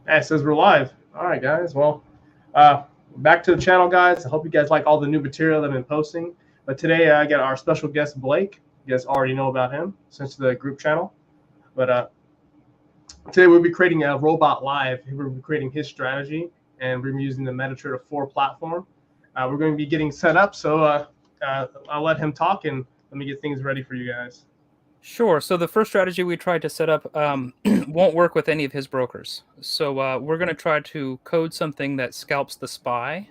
Yeah, it says we're live. All right, guys. Well, uh, back to the channel, guys. I hope you guys like all the new material that I've been posting. But today I got our special guest, Blake. You guys already know about him since the group channel. But today we'll be creating a robot live. We'll be creating his strategy, and we're using the MetaTrader 4 platform. We're going to be getting set up, so I'll let him talk and let me get things ready for you guys. Sure. So the first strategy we tried to set up won't work with any of his brokers. So we're going to try to code something that scalps the SPY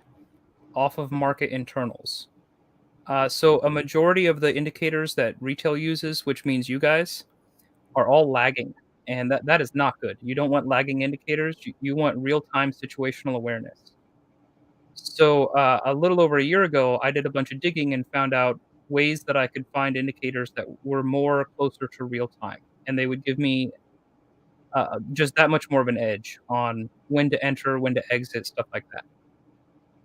off of market internals. So a majority of the indicators that retail uses, which means you guys, are all lagging. And that is not good. You don't want lagging indicators. You want real-time situational awareness. So a little over a year ago, I did a bunch of digging and found out ways that I could find indicators that were more closer to real time, and they would give me just that much more of an edge on when to enter, when to exit, stuff like that.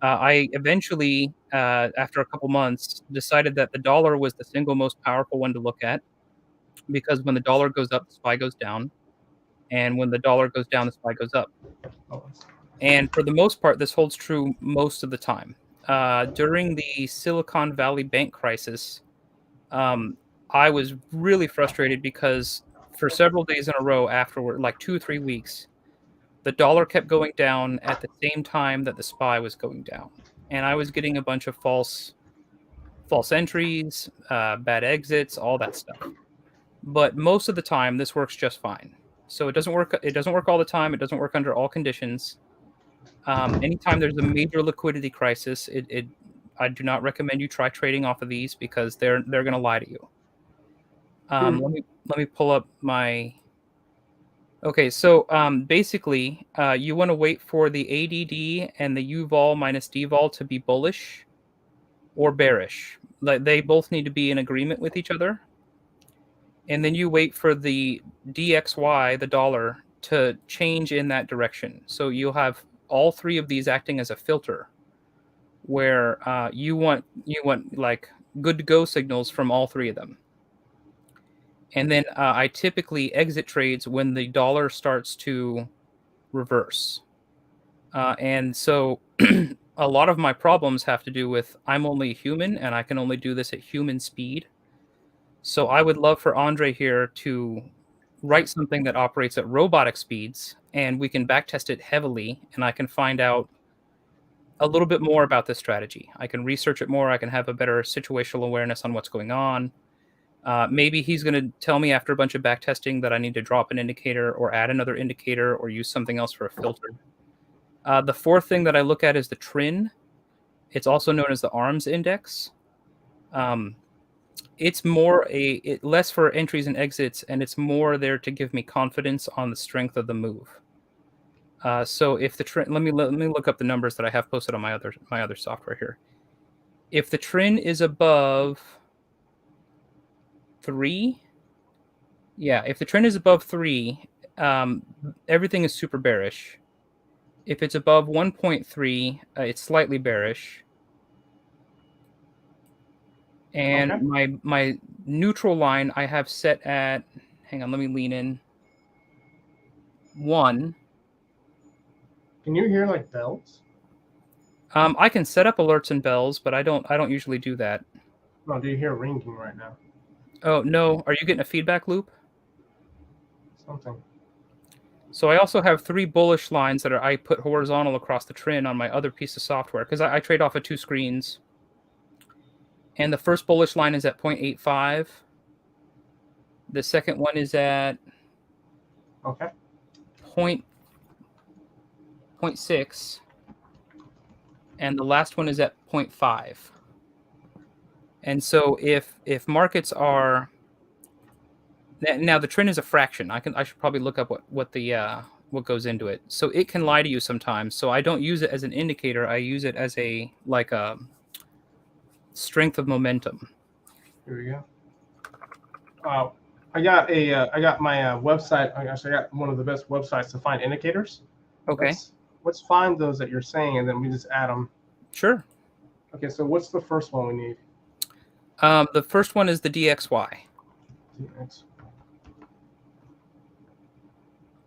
I eventually, after a couple months, decided that the dollar was the single most powerful one to look at because when the dollar goes up, the SPY goes down, and when the dollar goes down, the SPY goes up. And for the most part, this holds true most of the time. During the Silicon Valley bank crisis, I was really frustrated because for several days in a row afterward, like 2 or 3 weeks, the dollar kept going down at the same time that the SPY was going down. And I was getting a bunch of false entries, bad exits, all that stuff. But most of the time, this works just fine. So it doesn't work all the time. It doesn't work under all conditions. Anytime there's a major liquidity crisis, I do not recommend you try trading off of these because they're going to lie to you. Let me pull up my. Okay, so basically, you want to wait for the ADD and the UVol minus DVol to be bullish or bearish. Like they both need to be in agreement with each other. And then you wait for the DXY, the dollar, to change in that direction. So you'll have all three of these acting as a filter, where you want like good to go signals from all three of them. And then I typically exit trades when the dollar starts to reverse. And so a lot of my problems have to do with I'm only human and I can only do this at human speed. So I would love for Andre here to write something that operates at robotic speeds and we can backtest it heavily and I can find out a little bit more about this strategy. I can research it more. I can have a better situational awareness on what's going on. Maybe he's going to tell me after a bunch of backtesting that I need to drop an indicator or add another indicator or use something else for a filter. The fourth thing that I look at is the TRIN. It's also known as the ARMS index. It's less for entries and exits, and it's more there to give me confidence on the strength of the move. So if the TRIN, let me look up the numbers that I have posted on my other software here. If the TRIN is above 3, if the trend is above 3, everything is super bearish. If it's above 1.3, it's slightly bearish. And okay. my neutral line I have set at, hang on, let me lean in, 1. Can you hear like bells? I can set up alerts and bells, but I don't usually do that. No, do you hear ringing right now? Oh no, are you getting a feedback loop? Something. So I also have 3 bullish lines that I put horizontal across the trend on my other piece of software because I trade off of 2 screens. And the first bullish line is at 0.85. The second one is at 0.6. And the last one is at 0.5. And so if markets are now, the trend is a fraction. I should probably look up what goes into it. So it can lie to you sometimes. So I don't use it as an indicator. I use it as a strength of momentum. Here we go. I got my website. I got one of the best websites to find indicators. Okay. Let's find those that you're saying, and then we just add them. Sure. Okay. So what's the first one we need? The first one is the DXY.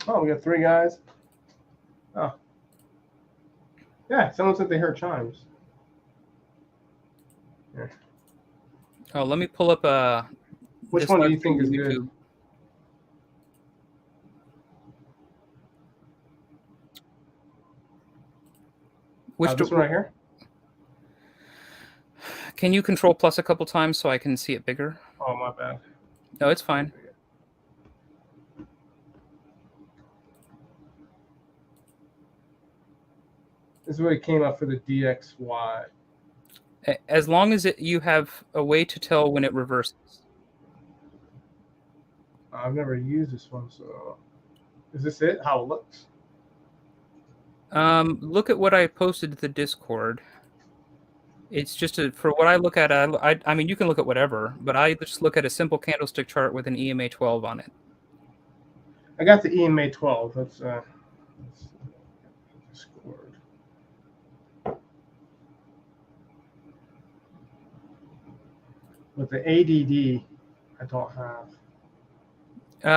Oh, we got 3 guys. Oh. Yeah, someone said they heard chimes. Yeah. Oh, let me pull up Which this one do live you stream think is on good? YouTube. This one right here? Can you control plus a couple times so I can see it bigger? Oh, my bad. No, it's fine. This is what it came up for the DXY. As long as you have a way to tell when it reverses. I've never used this one, so is this it? How it looks? Look at what I posted to the Discord. It's just for what I look at. I mean, you can look at whatever, but I just look at a simple candlestick chart with an EMA 12 on it. I got the EMA 12. That's Discord. With the ADD, I don't have.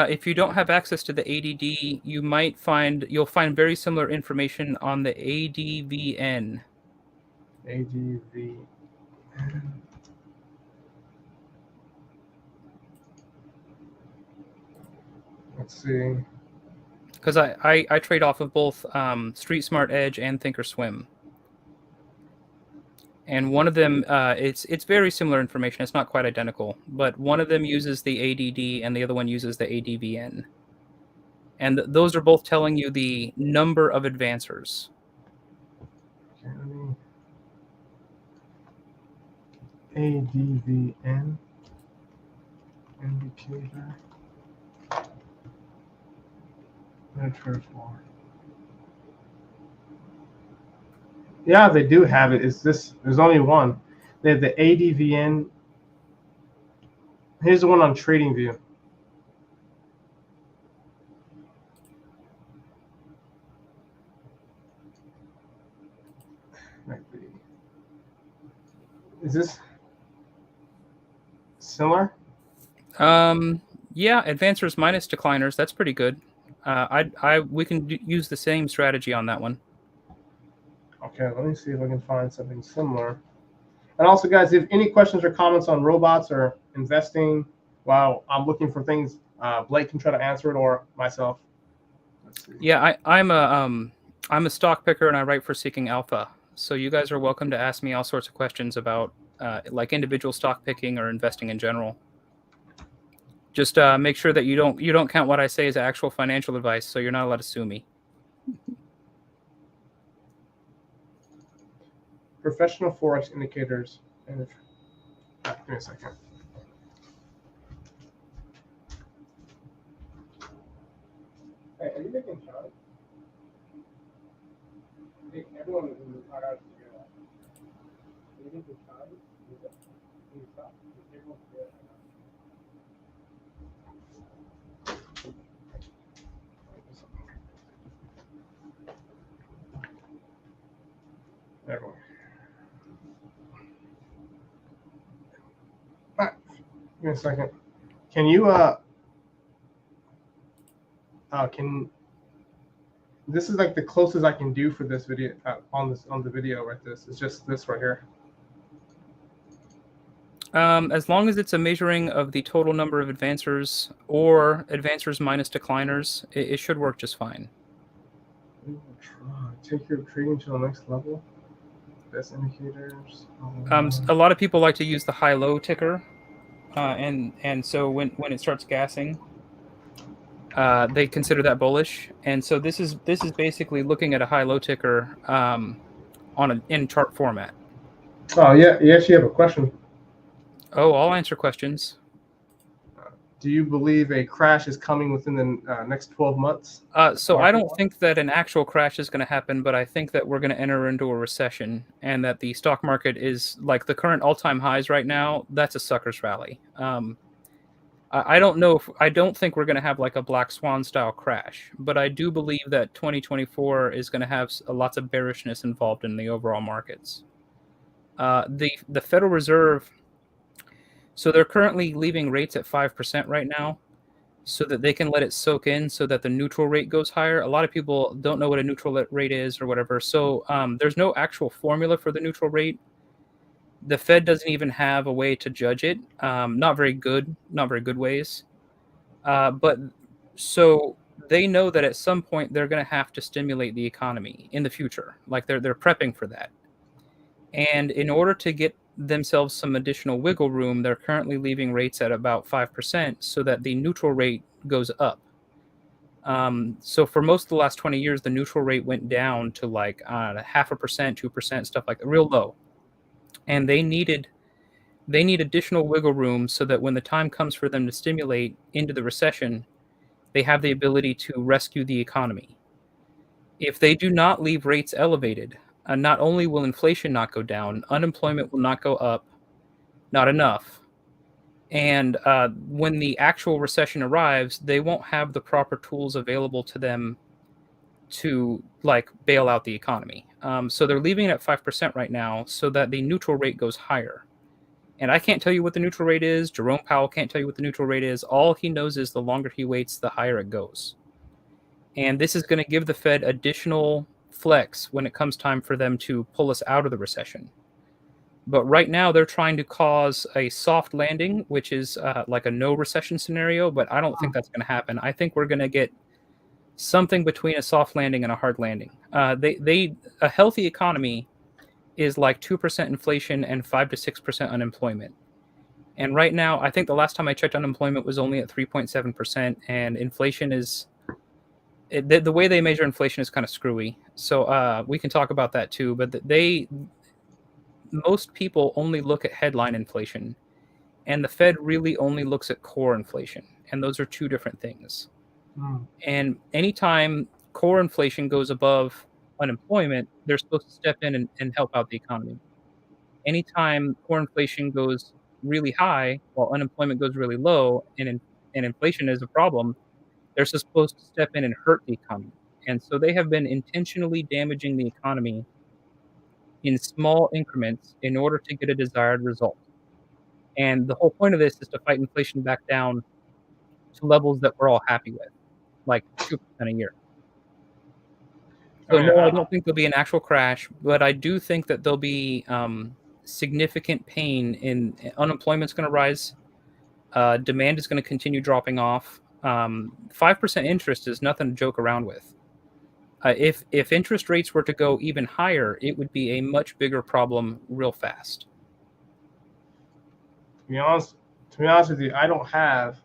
If you don't have access to the ADD, you'll find very similar information on the ADVN. ADV. Let's see. Because I trade off of both Street Smart Edge and Thinkorswim. And one of them, it's very similar information. It's not quite identical, but one of them uses the ADD and the other one uses the ADVN. And those are both telling you the number of advancers. ADVN indicator. Yeah, they do have it. It's this. There's only one. They have the ADVN. Here's the one on TradingView. Is this similar? Yeah, advancers minus decliners. That's pretty good. We can use the same strategy on that one. Okay, let me see if I can find something similar. And also, guys, if any questions or comments on robots or investing while I'm looking for things, Blake can try to answer it, or myself. Let's see. Yeah, I'm a stock picker and I write for Seeking Alpha. So you guys are welcome to ask me all sorts of questions about like individual stock picking or investing in general. Just make sure that you don't count what I say as actual financial advice, so you're not allowed to sue me. Professional Forex indicators. Give me a second. Hey, are you making charts? Hey, everyone is in the car together. Are you making charts? Can you stop? Everyone's together. Everyone. Give me a second. Can you this is like the closest I can do for this video on the video right this. It's just this right here. As long as it's a measuring of the total number of advancers or advancers minus decliners, it should work just fine. Take your trading to the next level. Best indicators. A lot of people like to use the high-low ticker, and so when it starts gassing, they consider that bullish. And so this is basically looking at a high-low ticker in chart format. Oh yeah, you actually have a question. Oh, I'll answer questions. Do you believe a crash is coming within the next 12 months? So I don't think that an actual crash is going to happen, but I think that we're going to enter into a recession and that the stock market is like the current all-time highs right now. That's a sucker's rally. I don't know I don't think we're going to have like a black swan style crash, but I do believe that 2024 is going to have lots of bearishness involved in the overall markets. The Federal Reserve, so they're currently leaving rates at 5% right now. so that they can let it soak in so that the neutral rate goes higher. A lot of people don't know what a neutral rate is or whatever. So there's no actual formula for the neutral rate. The Fed doesn't even have a way to judge it. Not very good ways. But so they know that at some point they're going to have to stimulate the economy in the future. Like they're prepping for that. And in order to get themselves some additional wiggle room, they're currently leaving rates at about 5% so that the neutral rate goes up. So for most of the last 20 years, the neutral rate went down to like 0.5%, 2%, stuff like that, real low. And they need additional wiggle room so that when the time comes for them to stimulate into the recession, they have the ability to rescue the economy. If they do not leave rates elevated, not only will inflation not go down, unemployment will not go up, not enough. And when the actual recession arrives, they won't have the proper tools available to them to like bail out the economy. So they're leaving it at 5% right now so that the neutral rate goes higher. And I can't tell you what the neutral rate is. Jerome Powell can't tell you what the neutral rate is. All he knows is the longer he waits, the higher it goes. And this is going to give the Fed additional flex when it comes time for them to pull us out of the recession. But right now, they're trying to cause a soft landing, which is like a no recession scenario. But I don't think that's going to happen. I think we're going to get something between a soft landing and a hard landing. A healthy economy is like 2% inflation and 5 to 6% unemployment. And right now, I think the last time I checked, unemployment was only at 3.7%, and inflation is the way they measure inflation is kind of screwy. So we can talk about that too. But most people only look at headline inflation, and the Fed really only looks at core inflation, and those are two different things. And anytime core inflation goes above unemployment, they're supposed to step in and help out the economy. Anytime core inflation goes really high while unemployment goes really low and inflation is a problem, they're supposed to step in and hurt the economy. And so they have been intentionally damaging the economy in small increments in order to get a desired result. And the whole point of this is to fight inflation back down to levels that we're all happy with, like 2% a year. So no, I don't think there'll be an actual crash, but I do think that there'll be significant pain in unemployment's going to rise. Demand is going to continue dropping off. 5% interest is nothing to joke around with. If interest rates were to go even higher, it would be a much bigger problem real fast. To be honest with you, I don't have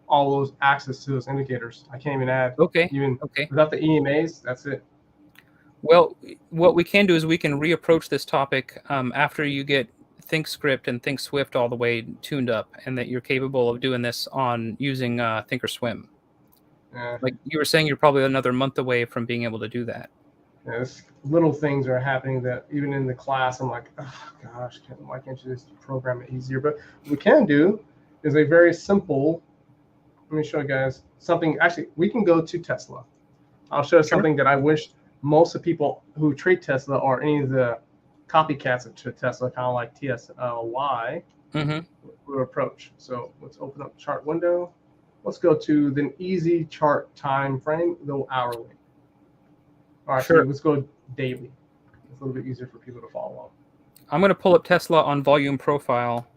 all those access to those indicators. I can't even add. Okay. Without the EMAs, that's it. Well, what we can do is we can reapproach this topic after you get ThinkScript and ThinkSwift all the way tuned up, and that you're capable of doing this on using Thinkorswim. Yeah. Like you were saying, you're probably another month away from being able to do that. Yeah, little things are happening that even in the class, I'm like, oh gosh, why can't you just program it easier? But what we can do is a very simple. Let me show you guys something. Actually, we can go to Tesla. I'll show you something that I wish most of the people who trade Tesla or any of the copycats to Tesla, kind of like TSLY, would approach. So let's open up the chart window. Let's go to the easy chart time frame, go hourly. All right, so let's go daily. It's a little bit easier for people to follow along. I'm going to pull up Tesla on volume profile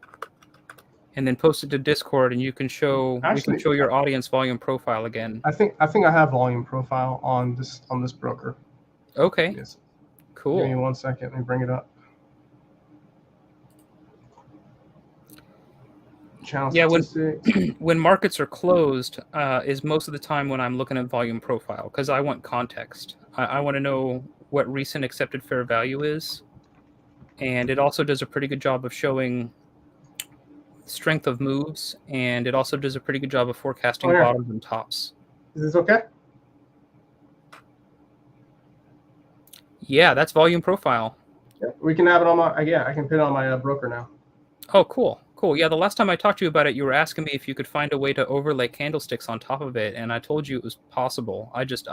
and then post it to Discord, and you can show we can show your audience volume profile again. I think I have volume profile on this broker. Okay. Yes. Cool. Give me 1 second. Let me bring it up. Channel statistics. When markets are closed is most of the time when I'm looking at volume profile, because I want context. I want to know what recent accepted fair value is, and it also does a pretty good job of showing strength of moves, and it also does a pretty good job of forecasting bottoms and tops. Is this okay? Yeah, that's volume profile. Yeah, we can have it on my. I can put it on my broker now. Oh, cool. Yeah, the last time I talked to you about it, you were asking me if you could find a way to overlay candlesticks on top of it, and I told you it was possible. I don't. Give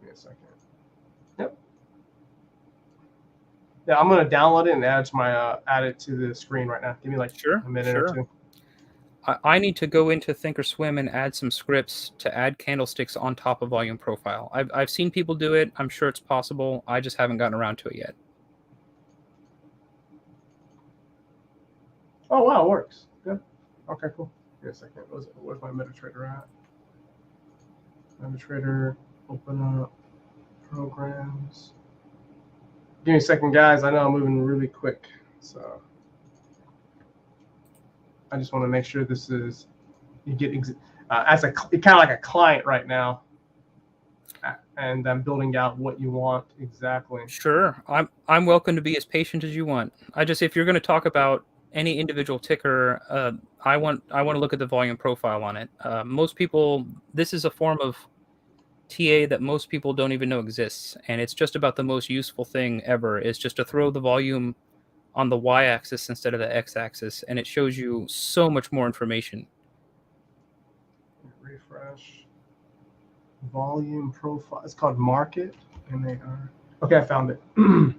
me a second. Yep. Yeah, I'm gonna download it and add it to the screen right now. Give me like a minute or two. I need to go into Thinkorswim and add some scripts to add candlesticks on top of volume profile. I've seen people do it. I'm sure it's possible. I just haven't gotten around to it yet. Oh, wow, it works. Good. Okay, cool. Give me a second. Where's my MetaTrader at? MetaTrader, open up programs. Give me a second, guys. I know I'm moving really quick, so I just want to make sure this is, you get as a kind of like a client right now, and I'm building out what you want exactly. Sure, I'm welcome to be as patient as you want. If you're going to talk about any individual ticker, I want to look at the volume profile on it. Most people, this is a form of TA that most people don't even know exists, and it's just about the most useful thing ever. Is just to throw the volume on the y-axis instead of the x-axis, and it shows you so much more information. Refresh. Volume profile. It's called market, MAR. Okay, I found it.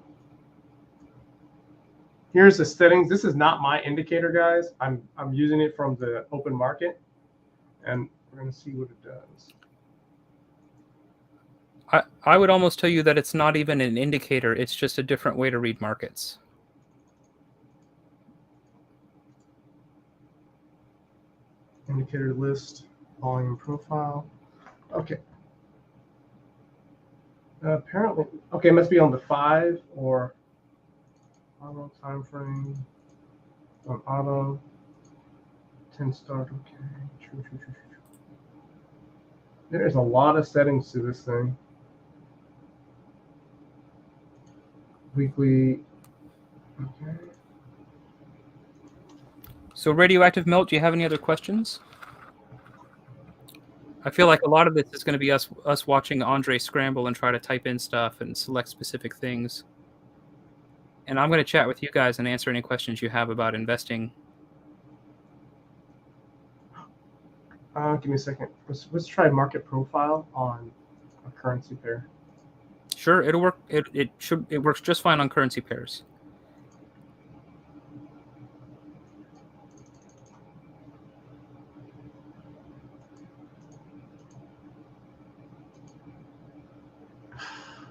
Here's the settings. This is not my indicator, guys. I'm using it from the open market, and we're going to see what it does. I would almost tell you that it's not even an indicator. It's just a different way to read markets. Indicator list, volume profile. Okay. Apparently, okay, it must be on the 5 or auto time frame. On auto, 10 start. Okay, true. There's a lot of settings to this thing. Weekly. Okay. So radioactive melt, do you have any other questions? I feel like a lot of this is going to be us watching Andre scramble and try to type in stuff and select specific things. And I'm going to chat with you guys and answer any questions you have about investing. Give me a second. Let's try market profile on a currency pair. Sure, it'll work. It works just fine on currency pairs.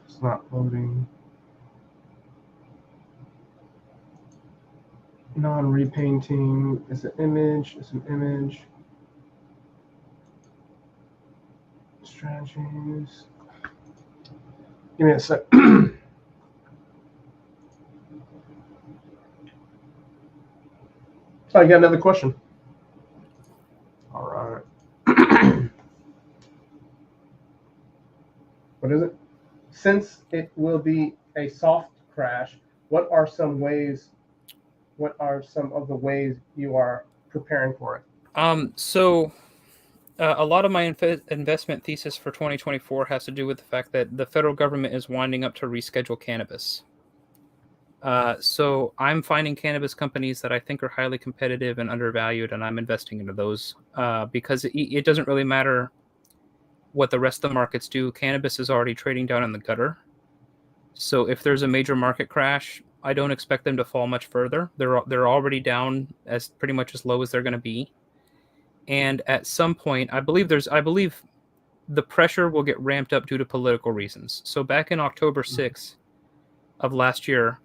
It's not loading. Non-repainting. It's an image. Strategies. Give me a sec. So I got another question. All right. What is it? Since it will be a soft crash, what are some of the ways you are preparing for it? A lot of my investment thesis for 2024 has to do with the fact that the federal government is winding up to reschedule cannabis. So I'm finding cannabis companies that I think are highly competitive and undervalued, and I'm investing into those because it doesn't really matter what the rest of the markets do. Cannabis is already trading down in the gutter. So if there's a major market crash, I don't expect them to fall much further. They're already down as pretty much as low as they're going to be. And at some point, I believe the pressure will get ramped up due to political reasons. So back in October 6th of last year,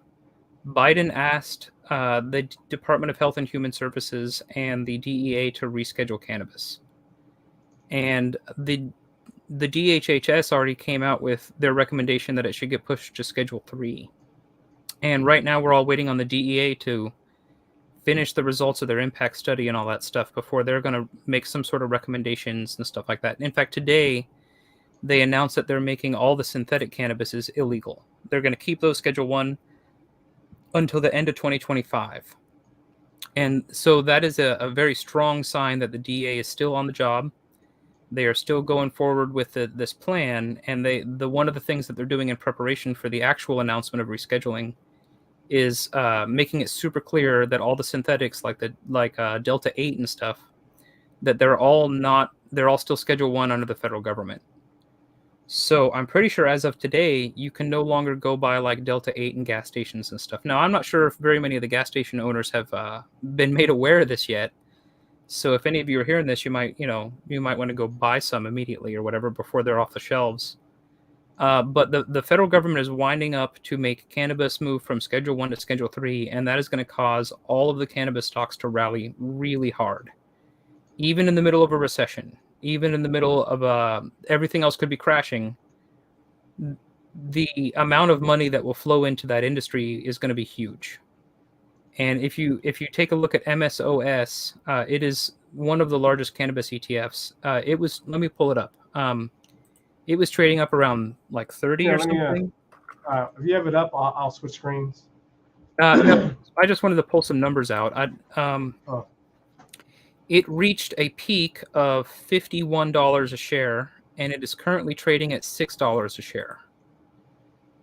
Biden asked the Department of Health and Human Services and the DEA to reschedule cannabis. And the DHHS already came out with their recommendation that it should get pushed to Schedule 3. And right now we're all waiting on the DEA to finish the results of their impact study and all that stuff before they're going to make some sort of recommendations and stuff like that. In fact, today they announced that they're making all the synthetic cannabises illegal. They're going to keep those Schedule 1 until the end of 2025. And so that is a very strong sign that the DEA is still on the job. They are still going forward with this plan, and one of the things that they're doing in preparation for the actual announcement of rescheduling is making it super clear that all the synthetics, like Delta 8 and stuff, that they're all still Schedule 1 under the federal government. So I'm pretty sure as of today, you can no longer go buy like Delta 8 in gas stations and stuff. Now, I'm not sure if very many of the gas station owners have been made aware of this yet, So if any of you are hearing this, you might want to go buy some immediately or whatever before they're off the shelves. But the federal government is winding up to make cannabis move from Schedule 1 to Schedule 3, and that is going to cause all of the cannabis stocks to rally really hard. Even in the middle of a recession, even in the middle of everything else could be crashing, the amount of money that will flow into that industry is going to be huge. And if you take a look at MSOS, it is one of the largest cannabis ETFs. Let me pull it up. It was trading up around like 30 or something. If you have it up, I'll switch screens. No, I just wanted to pull some numbers out. It reached a peak of $51 a share, and it is currently trading at $6 a share.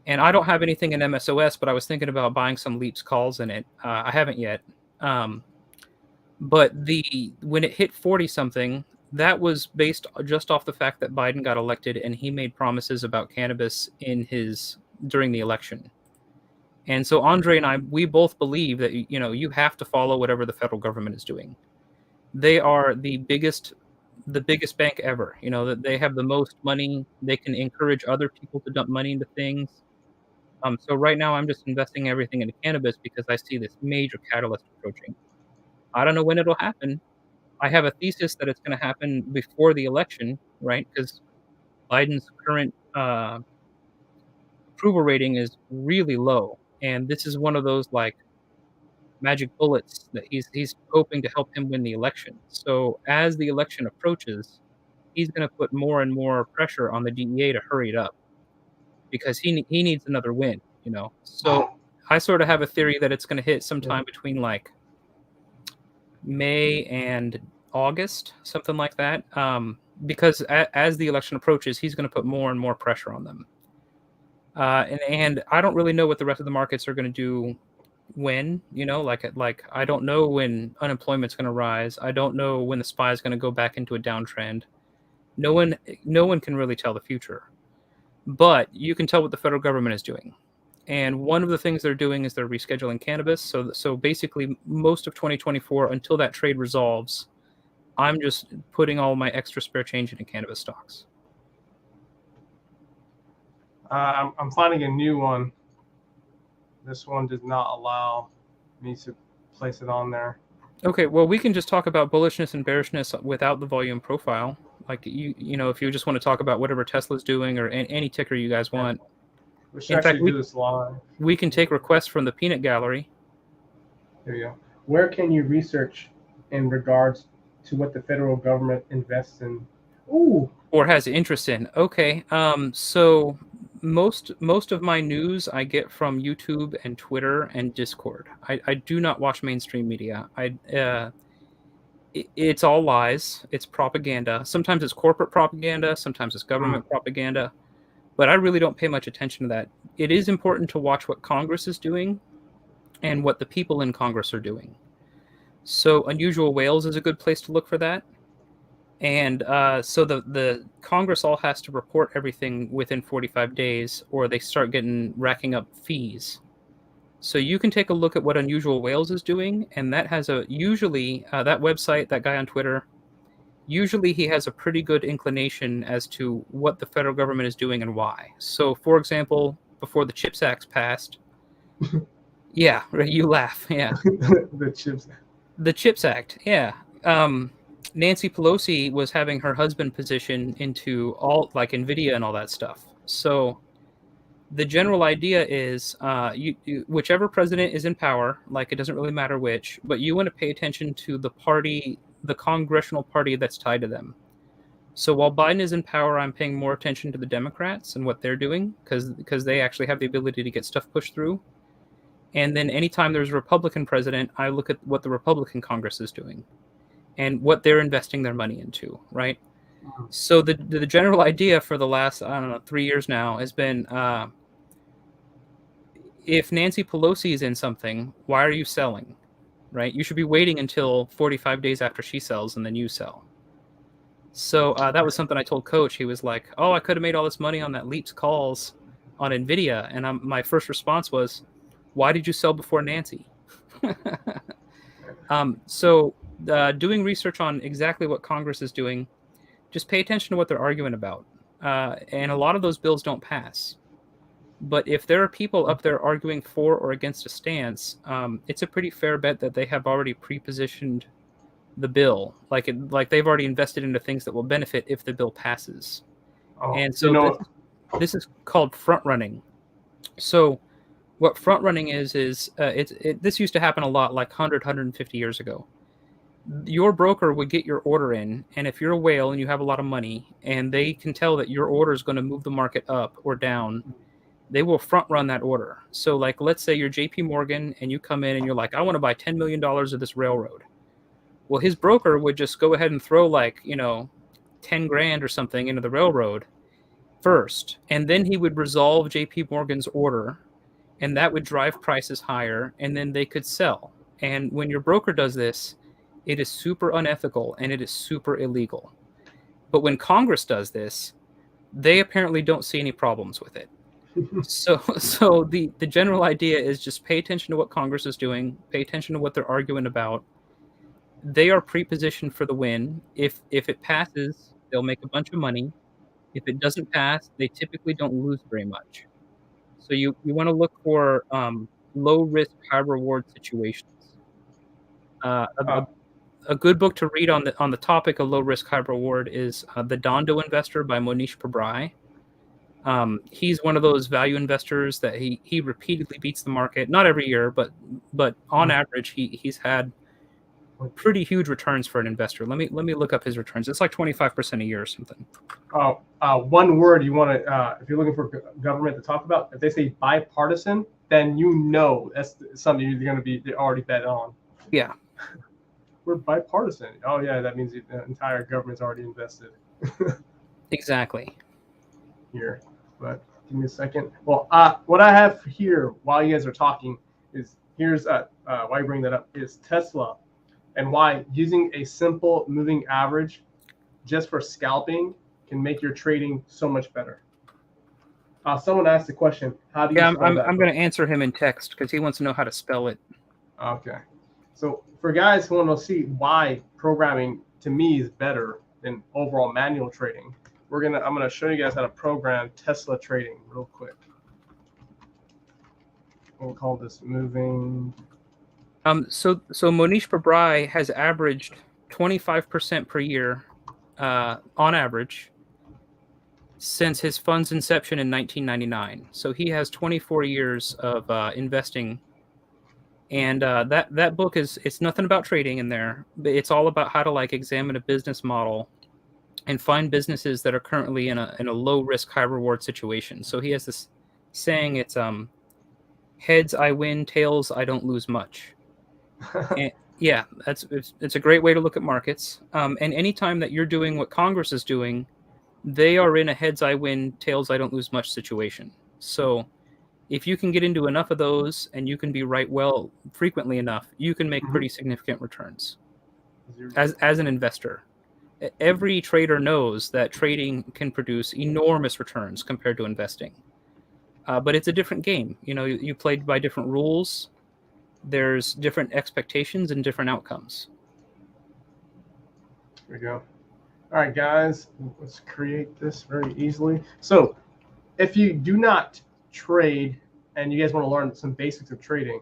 And I don't have anything in MSOS, but I was thinking about buying some Leaps calls in it. I haven't yet. But when it hit 40 something, that was based just off the fact that Biden got elected and he made promises about cannabis during the election. And so Andre and I, we both believe that you have to follow whatever the federal government is doing. They are the biggest bank ever. That they have the most money. They can encourage other people to dump money into things. So right now I'm just investing everything into cannabis because I see this major catalyst approaching. I don't know when it'll happen. I have a thesis that it's going to happen before the election, right? Because Biden's current approval rating is really low, and this is one of those like magic bullets that he's hoping to help him win the election. So as the election approaches, he's going to put more and more pressure on the DEA to hurry it up because he needs another win. So I sort of have a theory that it's going to hit sometime between like May and August, something like that. Because as the election approaches, he's going to put more and more pressure on them. And I don't really know what the rest of the markets are going to do when, like I don't know when unemployment's going to rise. I don't know when the SPY is going to go back into a downtrend. No one can really tell the future. But you can tell what the federal government is doing. And one of the things they're doing is they're rescheduling cannabis. So basically, most of 2024, until that trade resolves, I'm just putting all my extra spare change into cannabis stocks. I'm finding a new one. This one does not allow me to place it on there. Okay, well, we can just talk about bullishness and bearishness without the volume profile. Like if you just want to talk about whatever Tesla's doing or any ticker you guys want. We should actually do this live. We can take requests from the peanut gallery. There you go. Where can you research in regards to what the federal government invests in? Ooh. Or has interest in? Okay. So most of my news I get from YouTube and Twitter and Discord. I do not watch mainstream media. It's all lies. It's propaganda. Sometimes it's corporate propaganda. Sometimes it's government propaganda. But I really don't pay much attention to that. It is important to watch what Congress is doing and what the people in Congress are doing. So Unusual Whales is a good place to look for that. And so the Congress all has to report everything within 45 days or they start racking up fees. So you can take a look at what Unusual Whales is doing, and that has usually that website, that guy on Twitter, usually he has a pretty good inclination as to what the federal government is doing and why. So, for example, before the CHIPS Act passed, yeah, you laugh, yeah. The CHIPS Act, yeah. Nancy Pelosi was having her husband position into all like NVIDIA and all that stuff. So the general idea is whichever president is in power, like it doesn't really matter which, but you want to pay attention to the party, the congressional party that's tied to them. So while Biden is in power, I'm paying more attention to the Democrats and what they're doing because they actually have the ability to get stuff pushed through. And then anytime there's a Republican president, I look at what the Republican Congress is doing and what they're investing their money into, right? So the general idea for the last, 3 years now has been, if Nancy Pelosi is in something, why are you selling, right? You should be waiting until 45 days after she sells and then you sell. So that was something I told Coach. He was like, oh, I could have made all this money on that Leaps calls on NVIDIA. And my first response was, why did you sell before Nancy? So doing research on exactly what Congress is doing, just pay attention to what they're arguing about. And a lot of those bills don't pass. But if there are people up there arguing for or against a stance, it's a pretty fair bet that they have already pre-positioned the bill, like they've already invested into things that will benefit if the bill passes. Oh, And so this is called front running. So what front running is this used to happen a lot, like 150 years ago. Your broker would get your order in, and if you're a whale and you have a lot of money and they can tell that your order is going to move the market up or down, they will front run that order. So like, let's say you're JP Morgan and you come in and you're like, I want to buy $10 million of this railroad. Well, his broker would just go ahead and throw 10 grand or something into the railroad first, and then he would resolve JP Morgan's order, and that would drive prices higher, and then they could sell. And when your broker does this, it is super unethical and it is super illegal. But when Congress does this, they apparently don't see any problems with it. So the general idea is just pay attention to what Congress is doing, pay attention to what they're arguing about. They are pre-positioned for the win. If it passes, they'll make a bunch of money. If it doesn't pass, they typically don't lose very much. So you want to look for low risk, high reward situations. A good book to read on the topic of low risk, high reward is The Dondo Investor by Monish Pabrai. He's one of those value investors that he repeatedly beats the market, not every year, but on average he's had pretty huge returns for an investor. Let me look up his returns. It's like 25% a year or something. One word you want to, if you're looking for government to talk about, if they say bipartisan, then that's something you're going to be already bet on. Yeah. We're bipartisan. Oh yeah, that means the entire government's already invested. Exactly. Here, but give me a second. Well, what I have here while you guys are talking is why you bring that up is Tesla, and why using a simple moving average just for scalping can make your trading so much better. Someone asked the question, how do you spell that? I'm going to answer him in text because he wants to know how to spell it. Okay. So for guys who want to see why programming to me is better than overall manual trading, I'm gonna show you guys how to program Tesla trading real quick. We'll call this moving. So Monish Pabrai has averaged 25% per year, on average, since his fund's inception in 1999. So he has 24 years of investing. And that book it's nothing about trading in there, but it's all about how to examine a business model and find businesses that are currently in a low risk, high reward situation. So he has this saying, it's heads I win, tails I don't lose much. And yeah, it's a great way to look at markets. And anytime that you're doing what Congress is doing, they are in a heads I win, tails I don't lose much situation. So if you can get into enough of those and you can be right well frequently enough, you can make pretty significant returns as an investor. Every trader knows that trading can produce enormous returns compared to investing. But it's a different game. You played by different rules. There's different expectations and different outcomes. There we go. All right, guys, let's create this very easily. So if you do not trade and you guys want to learn some basics of trading,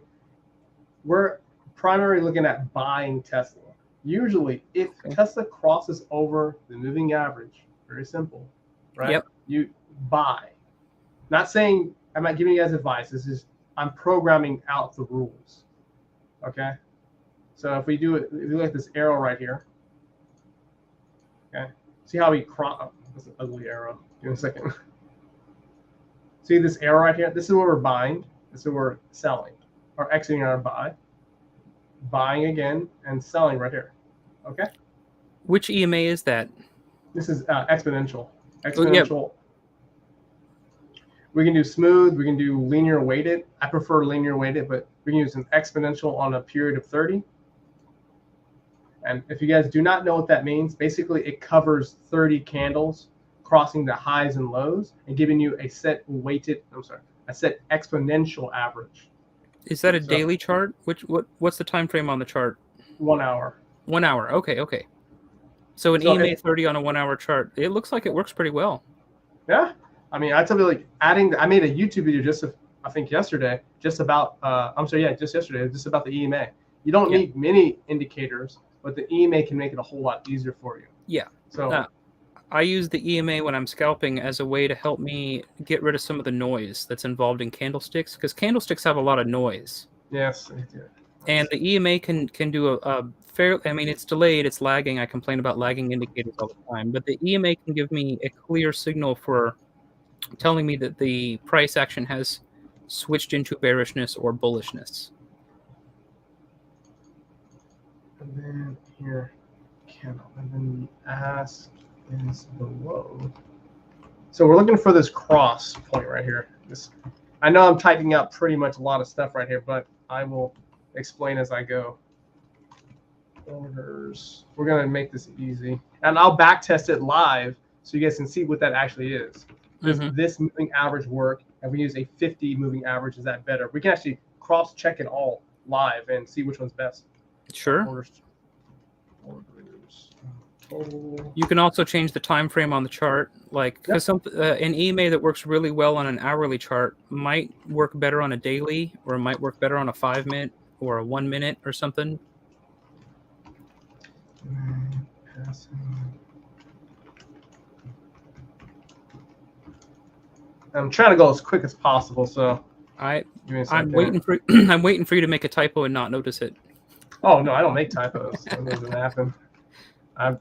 we're primarily looking at buying Tesla. Usually, if Tesla crosses over the moving average, very simple, right? Yep. You buy. Not saying I'm not giving you guys advice. This is I'm programming out the rules. Okay. So if we do it, if you look at this arrow right here. Okay. See how we cross? That's an ugly arrow. Give me a second. See this arrow right here? This is where we're buying. This is where we're selling or exiting our buy. Buying again and selling right here. Okay. Which EMA is that? This is exponential. Exponential. We can do smooth. We can do linear weighted. I prefer linear weighted, but we can use an exponential on a period of 30. And if you guys do not know what that means, basically it covers 30 candles crossing the highs and lows and giving you a set exponential average. Is that a daily chart? What's the time frame on the chart? 1 hour. 1 hour. Okay, okay. So an So EMA 30 on a 1 hour chart, it looks like it works pretty well. yeah, I mean, I tell you, like I made a YouTube video I think yesterday, just about just yesterday, just about the EMA. You don't need many indicators, but the EMA can make it a whole lot easier for you. Yeah. So I use the EMA when I'm scalping as a way to help me get rid of some of the noise that's involved in candlesticks, because candlesticks have a lot of noise. yes, they do. And the EMA can do a fair. I mean, it's delayed, it's lagging. I complain about lagging indicators all the time, but the EMA can give me a clear signal for telling me that the price action has switched into bearishness or bullishness. And then here, candle, and then the ask is below. So we're looking for this cross point right here. I know I'm typing out pretty much a lot of stuff right here, but I will explain as I go. Orders. We're gonna make this easy, and I'll back test it live so you guys can see what that actually is. Does this moving average work? And we use a 50 moving average. Is that better? We can actually cross check it all live and see which one's best. Sure. Orders. Total. You can also change the time frame on the chart, like because an EMA that works really well on an hourly chart might work better on a daily, or it might work better on a 5 minute or a 1 minute or something. I'm trying to go as quick as possible, so I'm waiting for I'm waiting for you to make a typo and not notice it. Oh no, I don't make typos. That doesn't happen. I've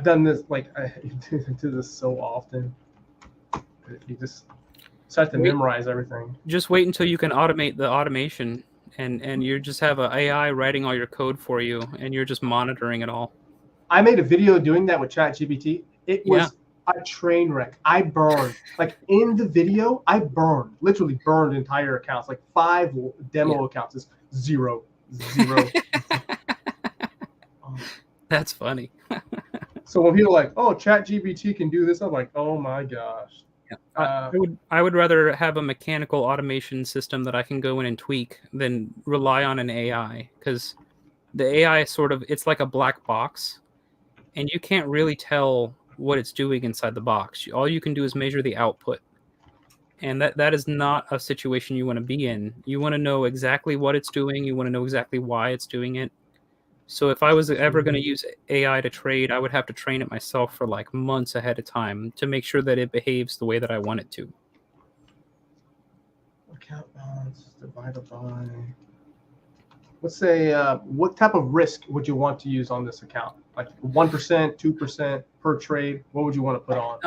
done this, I do this so often. You just start to memorize everything. Just wait until you can automate the automation, and you just have an AI writing all your code for you, and you're just monitoring it all. I made a video doing that with ChatGPT. It was a train wreck. I burned, in the video, literally burned entire accounts, 5 demo accounts. Is zero. That's funny. So when people are like, oh, ChatGPT can do this, I'm like, oh my gosh. I would rather have a mechanical automation system that I can go in and tweak than rely on an AI, because the AI it's like a black box, and you can't really tell what it's doing inside the box. All you can do is measure the output, and that is not a situation you want to be in. You want to know exactly what it's doing. You want to know exactly why it's doing it. So if I was ever going to use AI to trade, I would have to train it myself for months ahead of time to make sure that it behaves the way that I want it to. Account balance divided by, let's say, what type of risk would you want to use on this account? 1%, 2% per trade? What would you want to put on?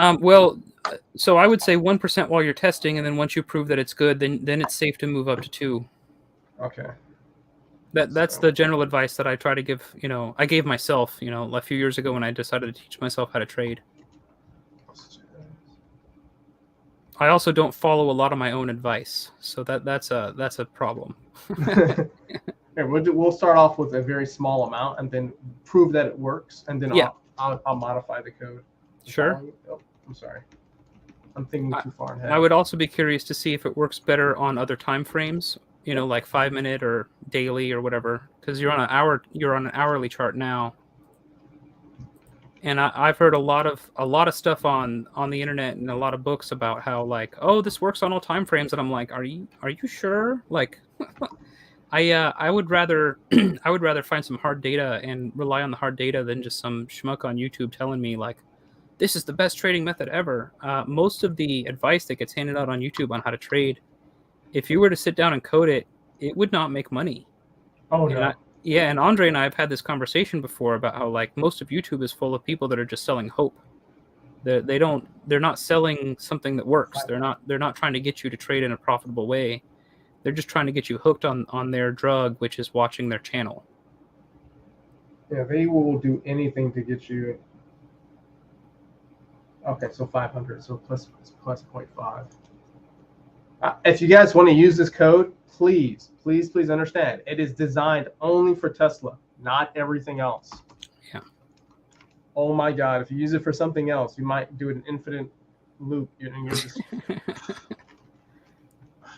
So I would say 1% while you're testing, and then once you prove that it's good, then it's safe to move up to 2. Okay. That's the general advice that I try to give. I gave myself, a few years ago when I decided to teach myself how to trade. I also don't follow a lot of my own advice, so that's a problem. We'll start off with a very small amount and then prove that it works, and then I'll modify the code. Sure. Oh, I'm sorry. I'm thinking too far ahead. I would also be curious to see if it works better on other time frames, like 5 minute or daily or whatever, because you're on an hourly chart now. And I've heard a lot of stuff on the internet and a lot of books about how this works on all time frames, and I'm like, are you sure? I would rather find some hard data and rely on the hard data than just some schmuck on YouTube telling me this is the best trading method ever. Most of the advice that gets handed out on YouTube on how to trade, if you were to sit down and code it, it would not make money. Oh no. And Andre and I have had this conversation before about how most of YouTube is full of people that are just selling hope. They're not selling something that works. They're not trying to get you to trade in a profitable way. They're just trying to get you hooked on their drug, which is watching their channel. Yeah, they will do anything to get you. Okay, so 500, so plus 0.5. If you guys want to use this code, please understand, it is designed only for Tesla, not everything else. Yeah. Oh my God, if you use it for something else, you might do an infinite loop. You're just.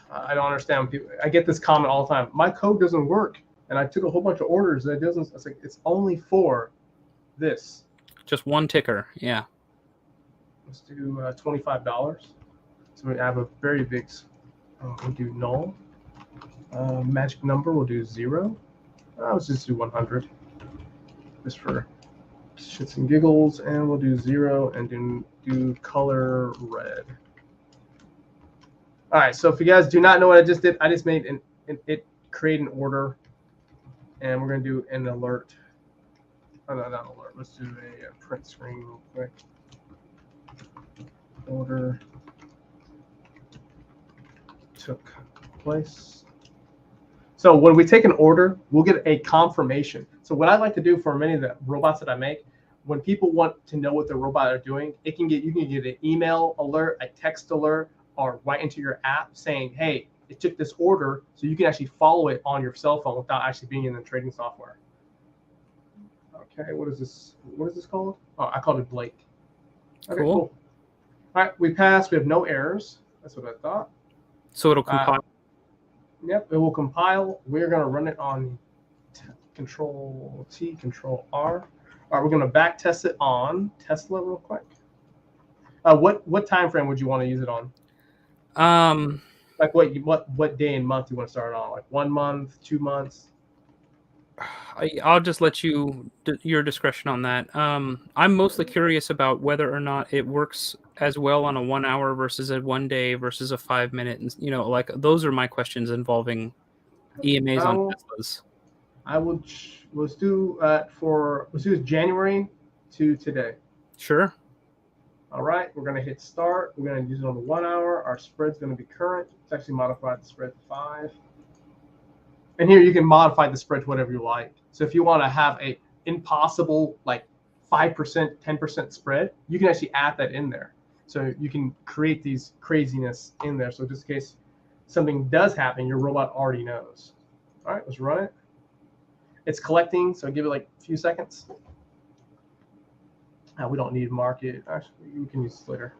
I don't understand. I get this comment all the time. My code doesn't work. And I took a whole bunch of orders that it doesn't. It's like it's only for this. Just one ticker. Yeah. Let's do $25. So we have a very big. We'll do null. Magic number. We'll do 0. Let's just do 100. Just for shits and giggles, and we'll do 0 and do color red. All right. So if you guys do not know what I just did, I just made it create an order, and we're gonna do an alert. Oh, no, not alert. Let's do a print screen real quick. Order took place. So when we take an order, we'll get a confirmation. So what I like to do for many of the robots that I make, when people want to know what the robot are doing, you can get an email alert, a text alert, or right into your app saying, hey, it took this order, so you can actually follow it on your cell phone without actually being in the trading software. Okay, what is this? What is this called? Oh, I called it Blake. Okay, cool. All right, we passed. We have no errors. That's what I thought. So it'll compile. Yep, it will compile. We're going to run it on Control T, Control R. All right, we're going to back test it on Tesla real quick. What time frame would you want to use it on? Like what day and month you want to start on? Like 1 month, 2 months? I'll just let your discretion on that. I'm mostly curious about whether or not it works as well on a 1 hour versus a 1 day versus a 5 minute. And like those are my questions involving EMAs on Teslas. Let's do January to today. Sure. All right, we're going to hit start. We're going to use it on the 1 hour. Our spread's going to be current. It's actually modified the spread to 5. And here you can modify the spread to whatever you like. So if you want to have a impossible like 5%, 10% spread, you can actually add that in there. So you can create these craziness in there. So just in case something does happen, your robot already knows. All right, let's run it. It's collecting, so give it like a few seconds. We don't need market. Actually, we can use this later.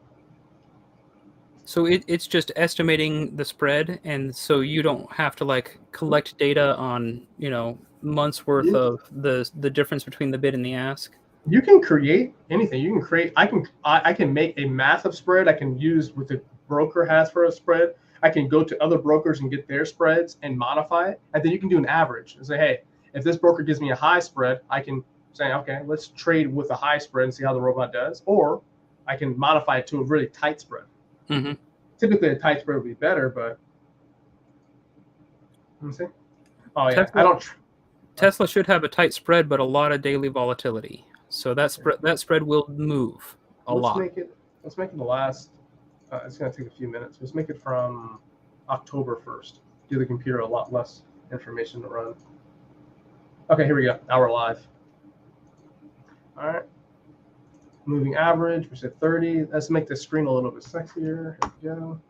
So it's just estimating the spread, and so you don't have to like collect data on months worth of the difference between the bid and the ask. You can create anything. You can create. I can make a massive spread. I can use what the broker has for a spread. I can go to other brokers and get their spreads and modify it, and then you can do an average and say, hey, if this broker gives me a high spread, I can say, okay, let's trade with a high spread and see how the robot does, or I can modify it to a really tight spread. Mm-hmm. Typically, a tight spread would be better, but let me see. Oh yeah, Tesla should have a tight spread, but a lot of daily volatility. So that spread will move a lot. Let's make it the last. It's going to take a few minutes. Let's make it from October 1st. Give the computer a lot less information to run. Okay, here we go. Now we're live. All right. Moving average, we said 30. Let's make the screen a little bit sexier. Here we go.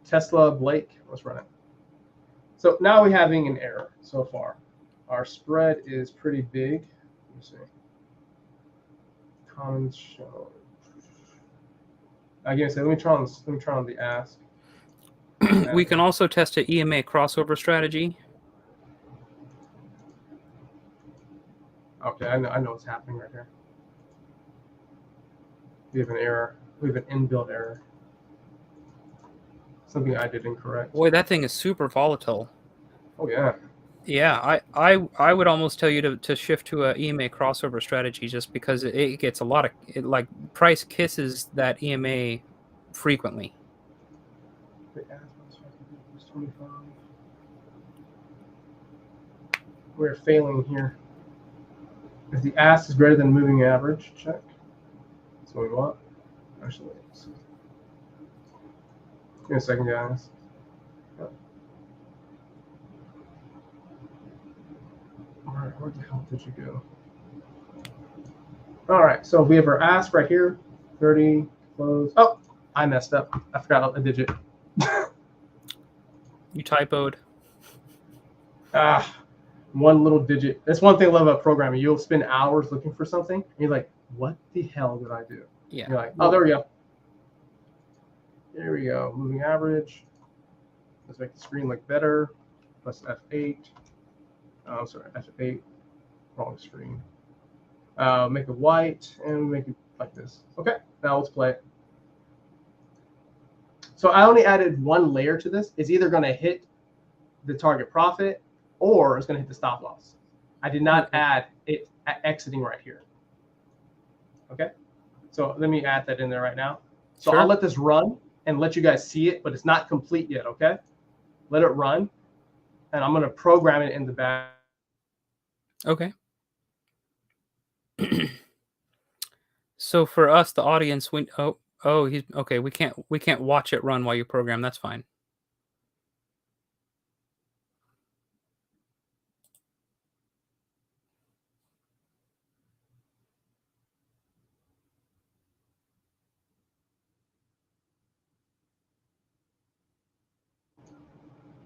Tesla, Blake, let's run it. So now we're having an error so far. Our spread is pretty big. Let me see. Comments show. Again, so let me try on the ask. We can also test an EMA crossover strategy. Okay, I know what's happening right here. We have an error. We have an inbuilt error. Something I did incorrect. Boy, that thing is super volatile. Oh yeah. Yeah, I would almost tell you to shift to a EMA crossover strategy just because it gets a lot of price kisses that EMA frequently. We're failing here. If the ask is greater than moving average, check. That's what we want. Actually, give me a second, guys. All right, where the hell did you go? All right, so we have our ask right here, 30, close. Oh, I messed up. I forgot a digit. You typoed. One little digit. That's one thing I love about programming. You'll spend hours looking for something, and you're like, what the hell did I do? Yeah. You're like, oh, there we go. There we go. Moving average. Let's make the screen look better. plus F8. Oh, sorry, F8. Wrong screen. Make it white and make it like this. Okay, now let's play it. So I only added one layer to this. It's either going to hit the target profit or it's going to hit the stop loss. I did not add it exiting right here. Okay, so let me add that in there right now. So I'll let this run and let you guys see it, but it's not complete yet. Okay, let it run, and I'm going to program it in the back. Okay. So for us, the audience, he's okay. We can't watch it run while you program. That's fine.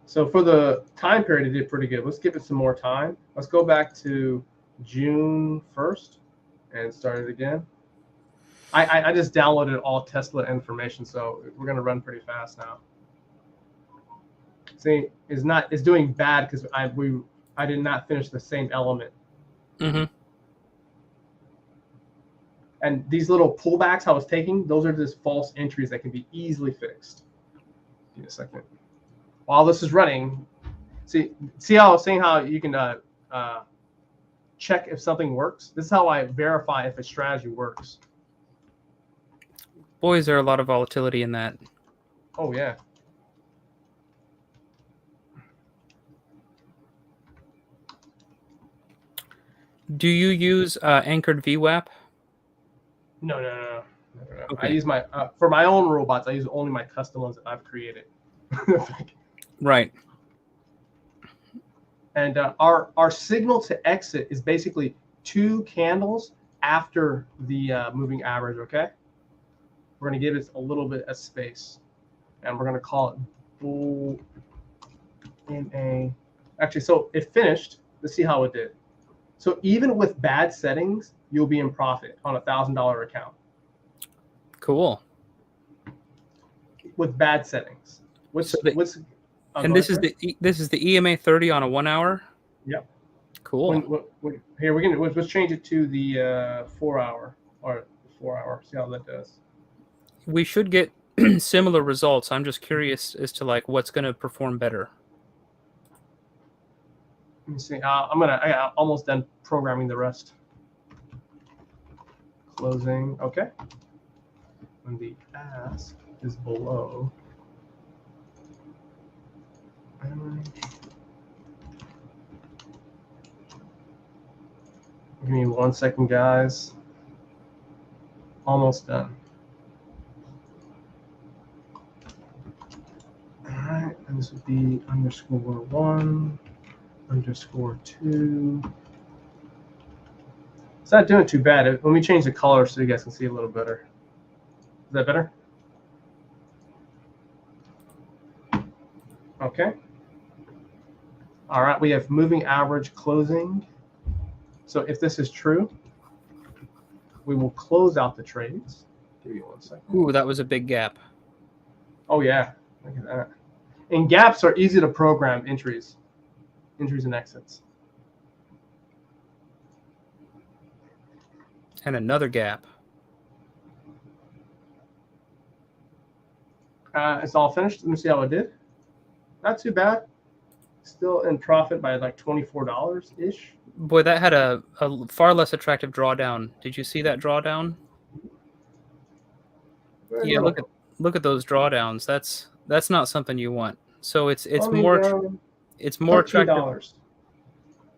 So for the time period, it did pretty good. Let's give it some more time. Let's go back to June 1st and start it again. I just downloaded all Tesla information, so we're gonna run pretty fast now. See, it's doing bad because I did not finish the same element. Mm-hmm. And these little pullbacks I was taking, those are just false entries that can be easily fixed. Give me a second. While this is running, see how I was saying how you can check if something works? This is how I verify if a strategy works. Boy, is there a lot of volatility in that. Oh, yeah. Do you use anchored VWAP? No. Okay. I use my for my own robots. I use only my custom ones that I've created. Right. And our signal to exit is basically 2 candles after the moving average. Okay. We're going to give it a little bit of space, and we're going to call it bull in a. Actually, so it finished. Let's see how it did. So even with bad settings, you'll be in profit on a $1,000 account. Cool. With bad settings. And this is the EMA 30 on a 1 hour. Yep. Cool. Here let's change it to the 4 hour or 4 hour. See how that does. We should get similar results. I'm just curious as to like what's going to perform better. Let me see. I almost done programming the rest. Closing. Okay. When the ask is below. Give me 1 second, guys. Almost done. All right, and this would be _1, _2. It's not doing too bad. Let me change the color so you guys can see a little better. Is that better? Okay. All right, we have moving average closing. So if this is true, we will close out the trades. Give me 1 second. Ooh, that was a big gap. Oh, yeah. Look at that. And gaps are easy to program entries and exits. And another gap. It's all finished. Let me see how it did. Not too bad. Still in profit by like $24-ish. Boy, that had a far less attractive drawdown. Did you see that drawdown? Yeah, look at those drawdowns. That's not something you want. So it's more attractive.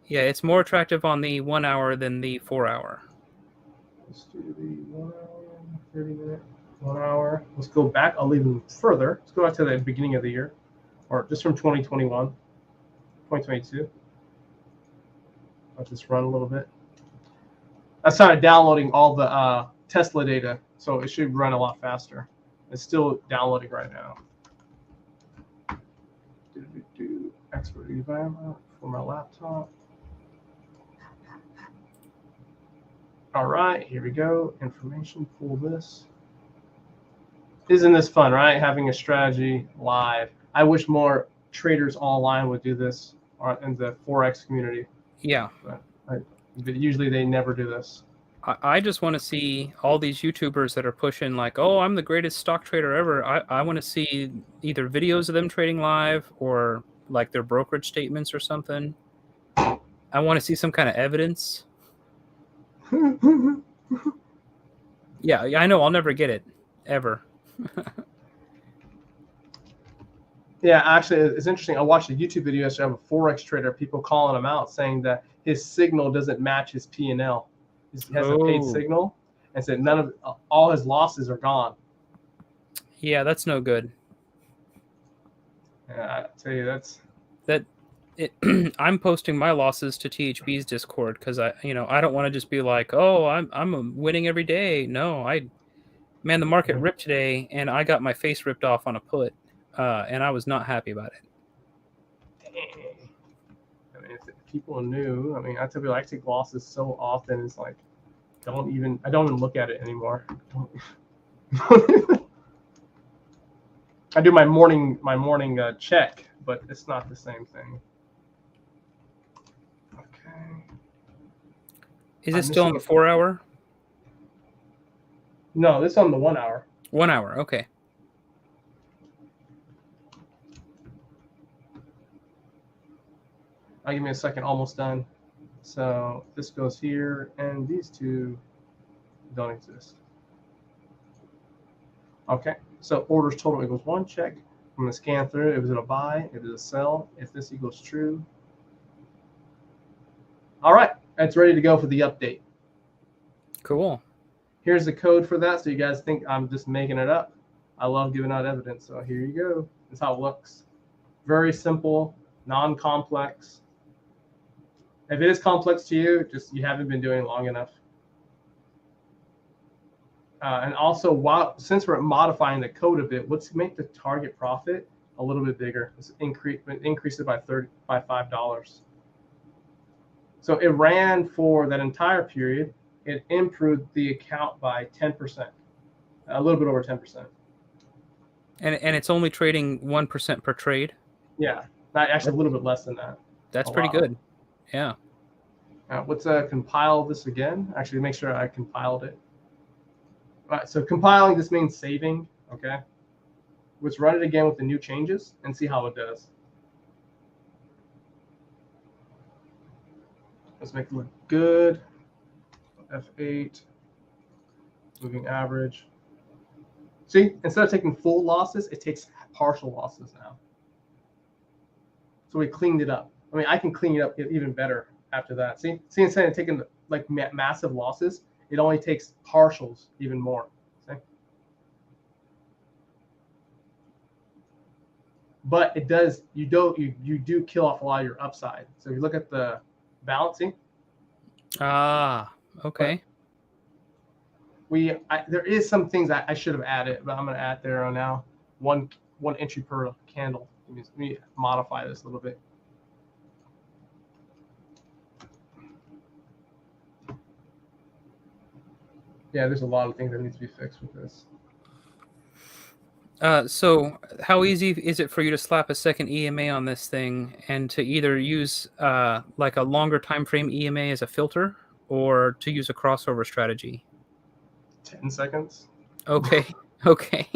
Yeah, it's more attractive on the 1 hour than the 4 hour. Let's do the 1 hour, 30-minute, 1 hour. Let's go back. I'll leave them further. Let's go back to the beginning of the year, or just from 2021, 2022. Let this run a little bit. I started downloading all the Tesla data, so it should run a lot faster. It's still downloading right now. Expert environment for my laptop. All right, here we go. Information, pull this. Isn't this fun, right? Having a strategy live. I wish more traders online would do this in the Forex community. Yeah. But usually they never do this. I just want to see all these YouTubers that are pushing like, oh, I'm the greatest stock trader ever. I want to see either videos of them trading live or like their brokerage statements or something. I want to see some kind of evidence. Yeah, I know I'll never get it, ever. Yeah, actually, it's interesting. I watched a YouTube video yesterday of a Forex trader, people calling him out, saying that his signal doesn't match his P&L. He has a paid signal, and said all his losses are gone. Yeah, that's no good. Yeah, I tell you, I'm posting my losses to THB's Discord because I don't want to just be like, oh, I'm winning every day. No, the market ripped today and I got my face ripped off on a put, and I was not happy about it. Dang. I mean, if people knew, I mean, I tell people I take losses so often. It's like I don't even look at it anymore. I do my morning check, but it's not the same thing. Okay. Is it still on the 4 hour? No, this is on the 1 hour. 1 hour, okay. Give me a second, almost done. So this goes here, and these two don't exist. Okay, so orders total equals 1, check. I'm gonna scan through. If it's a buy, if it's a sell, if this equals true. All right, it's ready to go for the update. Cool. Here's the code for that, so you guys think I'm just making it up. I love giving out evidence, so here you go. That's how it looks. Very simple, non-complex. If it is complex to you, just you haven't been doing it long enough. And also, since we're modifying the code a bit, let's make the target profit a little bit bigger. Let's increase it by $5. So it ran for that entire period. It improved the account by 10%, a little bit over 10%. And it's only trading 1% per trade? Yeah, actually a little bit less than that. That's pretty good. Yeah. Let's compile this again. Actually, make sure I compiled it. All right, so compiling, this means saving, okay? Let's run it again with the new changes and see how it does. Let's make it look good. F8, moving average. See, instead of taking full losses, it takes partial losses now. So we cleaned it up. I mean, I can clean it up even better after that. See, instead of taking like massive losses, it only takes partials even more. See? But it does, you do kill off a lot of your upside. So if you look at the balancing. Okay. There is some things I should have added, but I'm going to add there now. One entry per candle. Let me modify this a little bit. Yeah, there's a lot of things that need to be fixed with this. So how easy is it for you to slap a second EMA on this thing and to either use like a longer time frame EMA as a filter or to use a crossover strategy? 10 seconds. Okay. Okay.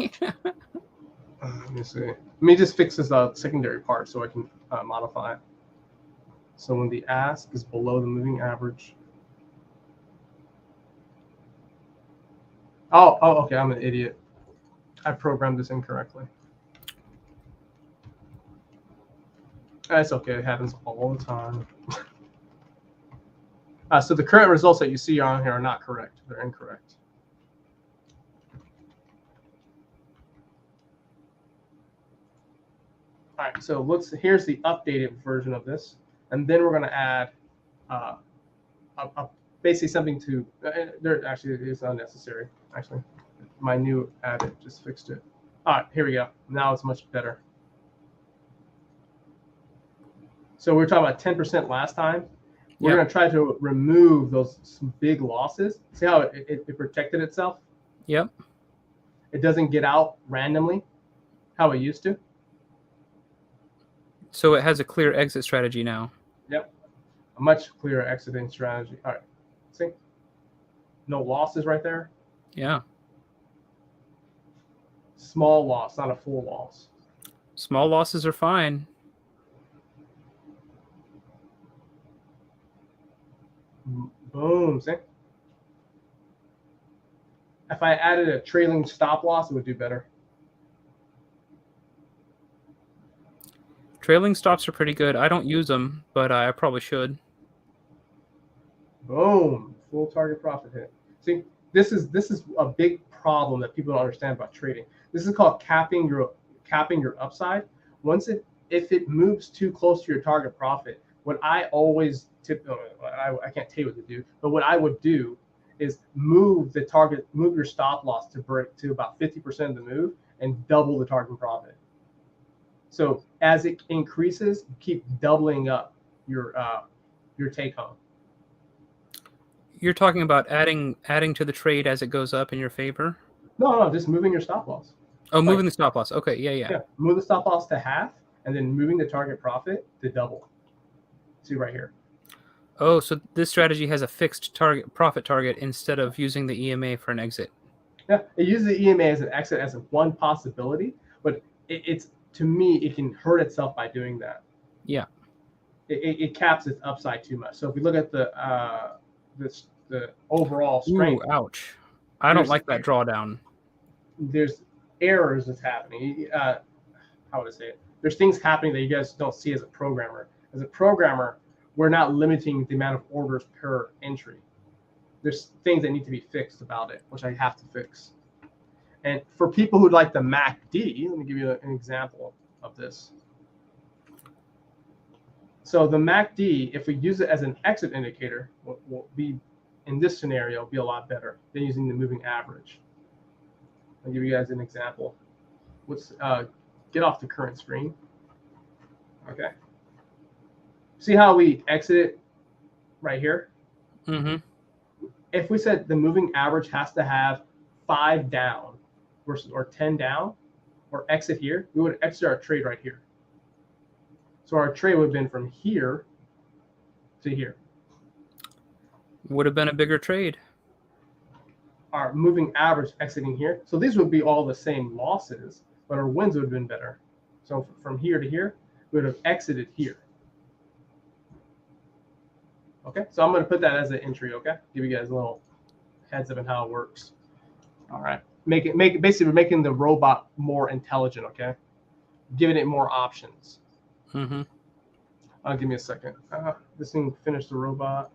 Let me see. Let me just fix this secondary part so I can modify it. So when the ask is below the moving average. Oh, okay. I'm an idiot. I programmed this incorrectly. That's okay. It happens all the time. So the current results that you see on here are not correct. They're incorrect. All right. So here's the updated version of this, and then we're going to add basically something to. There actually is unnecessary. Actually, my new added just fixed it. All right, here we go. Now it's much better. So we were talking about 10% last time. We're going to try to remove those big losses. See how it protected itself? Yep. It doesn't get out randomly how it used to. So it has a clear exit strategy now. Yep, a much clearer exiting strategy. All right, see, no losses right there. Yeah. Small loss, not a full loss. Small losses are fine. Boom, see? If I added a trailing stop loss, it would do better. Trailing stops are pretty good. I don't use them, but I probably should. Boom, full target profit hit. See, this is a big problem that people don't understand about trading. This is called capping your upside. If it moves too close to your target profit, what I always I can't tell you what to do, but what I would do is move your stop loss to about 50% of the move and double the target profit. So as it increases, keep doubling up your take home. You're talking about adding to the trade as it goes up in your favor? No, just moving your stop loss. Oh, moving the stop loss. Okay, yeah. Move the stop loss to half, and then moving the target profit to double. See right here. Oh, so this strategy has a fixed profit target instead of using the EMA for an exit. Yeah, it uses the EMA as an exit as one possibility, but it's to me it can hurt itself by doing that. Yeah. It caps its upside too much. So if we look at the overall strength. Ooh, ouch. I don't like that drawdown. There's errors that's happening. How would I say it? There's things happening that you guys don't see as a programmer. As a programmer, we're not limiting the amount of orders per entry. There's things that need to be fixed about it, which I have to fix. And for people who'd like the MACD, let me give you an example of this. So the MACD, if we use it as an exit indicator, will be, in this scenario, be a lot better than using the moving average. I'll give you guys an example. Let's get off the current screen. Okay. See how we exited right here? Mm-hmm. If we said the moving average has to have 5 down or 10 down, or exit here, we would exit our trade right here. So our trade would have been from here to here. Would have been a bigger trade. Our moving average exiting here. So these would be all the same losses, but our wins would have been better. So from here to here, we would have exited here. Okay, so I'm going to put that as an entry. Okay, give you guys a little heads up on how it works. All right, basically we're making the robot more intelligent. Okay, giving it more options. Mm-hmm. Give me a second. This thing finished the robot.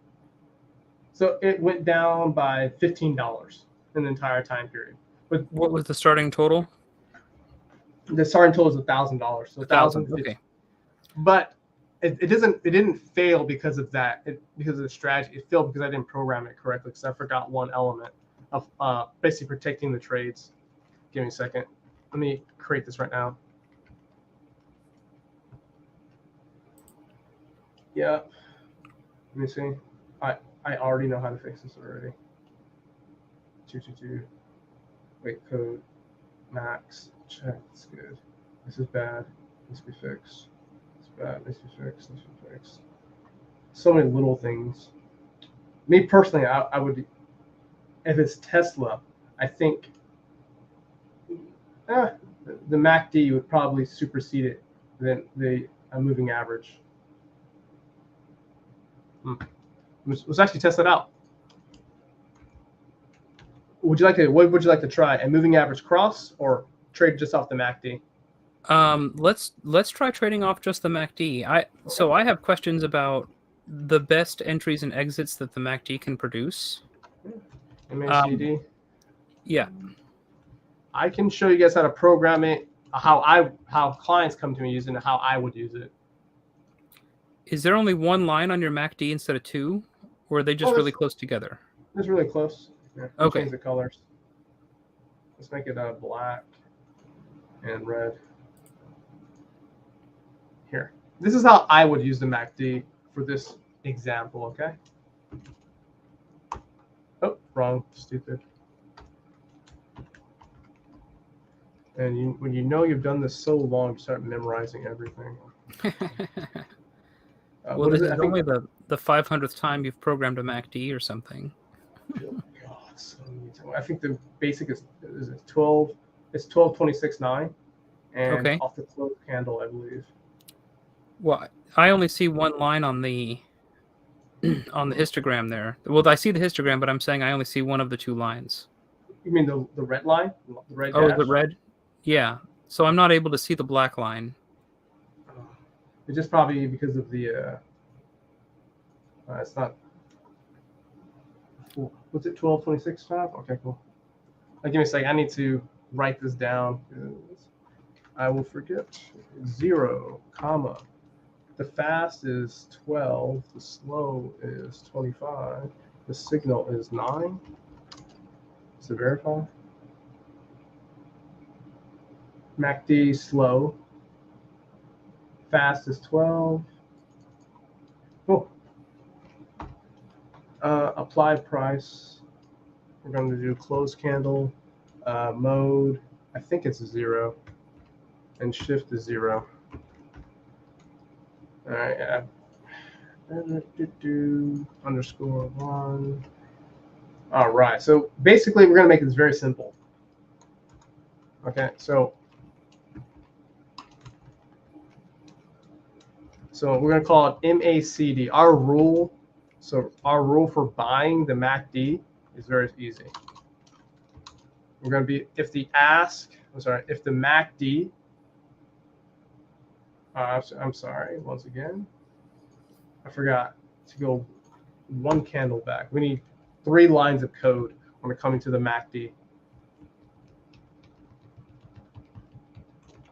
So it went down by $15 in the entire time period. But what was the starting total? The starting total is $1,000. So 1,000. Okay. But it didn't fail because of that. Because of the strategy. It failed because I didn't program it correctly. Because I forgot one element of basically protecting the trades. Give me a second. Let me create this right now. Yeah. Let me see. I already know how to fix this already. 222. Wait, code. Max. Check. It's good. This is bad. This be fixed. It's bad. This be fixed. This be fixed. So many little things. Me personally, I would, if it's Tesla, I think the MACD would probably supersede it than the moving average. Let's actually test that out. What would you like to try? A moving average cross or trade just off the MACD? Let's try trading off just the MACD. So I have questions about the best entries and exits that the MACD can produce. MACD. Yeah. I can show you guys how to program it, how clients come to me using it, how I would use it. Is there only one line on your MACD instead of two, or are they just really close together? It's really close. Yeah, okay. Change the colors. Let's make it black and red. Here. This is how I would use the MACD for this example, okay? Oh, wrong. Stupid. And when you know you've done this so long, you start memorizing everything. Well, What this is it? is I think. only the 500th time you've programmed a MACD or something. Oh, God, so I think the basic is it 12. It's 12.26.9, and Okay. off the close candle, I believe. Well, I only see one line on the histogram there. Well, I see the histogram, but I'm saying I only see one of the two lines. You mean the red line, the red Oh, dash? is it red? Yeah. So I'm not able to see the black line. It's just probably because of the. It's not. What's it? 12.26.5. Okay, cool. Give me a second. I need to write this down. I will forget. 0, comma. The fast is 12. The slow is 25. The signal is 9. To verify. MACD slow. Fast is 12. Cool. Applied price. We're going to do close candle. Mode. I think it's 0. And shift is 0. All right. _1. All right. So basically, we're going to make this very simple. Okay. So we're going to call it MACD. Our rule. So our rule for buying the MACD is very easy. We're going to be if the MACD. I'm sorry. Once again, I forgot to go one candle back. We need 3 lines of code when we're coming to the MACD.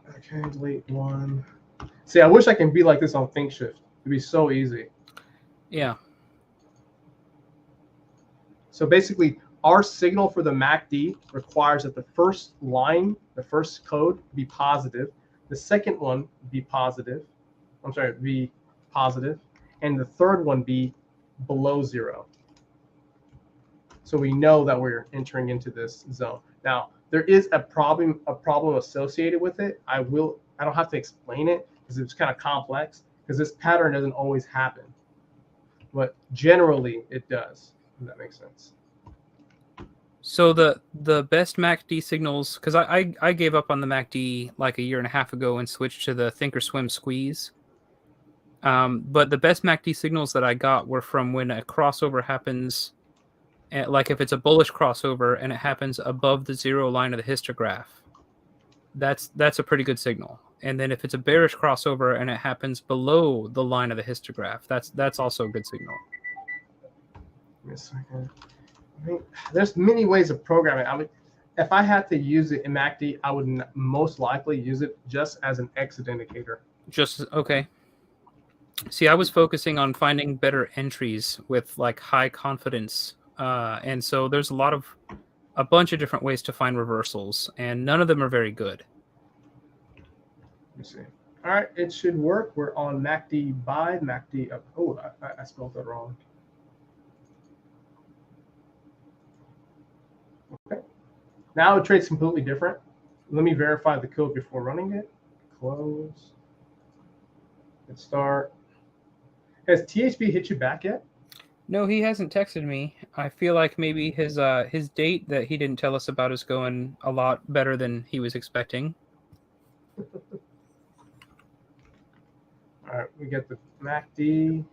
Okay, delete 1. See, I wish I can be like this on ThinkShift. It'd be so easy. Yeah. So basically, our signal for the MACD requires that the first line, the first code, be positive. The second one be positive. Be positive. And the third one be below 0. So we know that we're entering into this zone. Now, there is a problem associated with it. I don't have to explain it because it's kind of complex, because this pattern doesn't always happen. But generally, it does. If that makes sense. So the best MACD signals, because I gave up on the MACD like a year and a half ago and switched to the Thinkorswim squeeze. But the best MACD signals that I got were from when a crossover happens, like if it's a bullish crossover and it happens above the 0 line of the histograph. That's a pretty good signal. And then if it's a bearish crossover and it happens below the line of the histograph, that's also a good signal. Give me a second. There's many ways of programming. If I had to use it in MACD, I would most likely use it just as an exit indicator. Okay. See, I was focusing on finding better entries with like high confidence, and so there's a bunch of different ways to find reversals, and none of them are very good. Let me see. All right, it should work. We're on MACD buy, MACD up. Oh, I spelled that wrong. Okay. Now it trades completely different. Let me verify the code before running it. Close. Hit start. Has THB hit you back yet? No, he hasn't texted me. I feel like maybe his date that he didn't tell us about is going a lot better than he was expecting. All right, we get the MACD.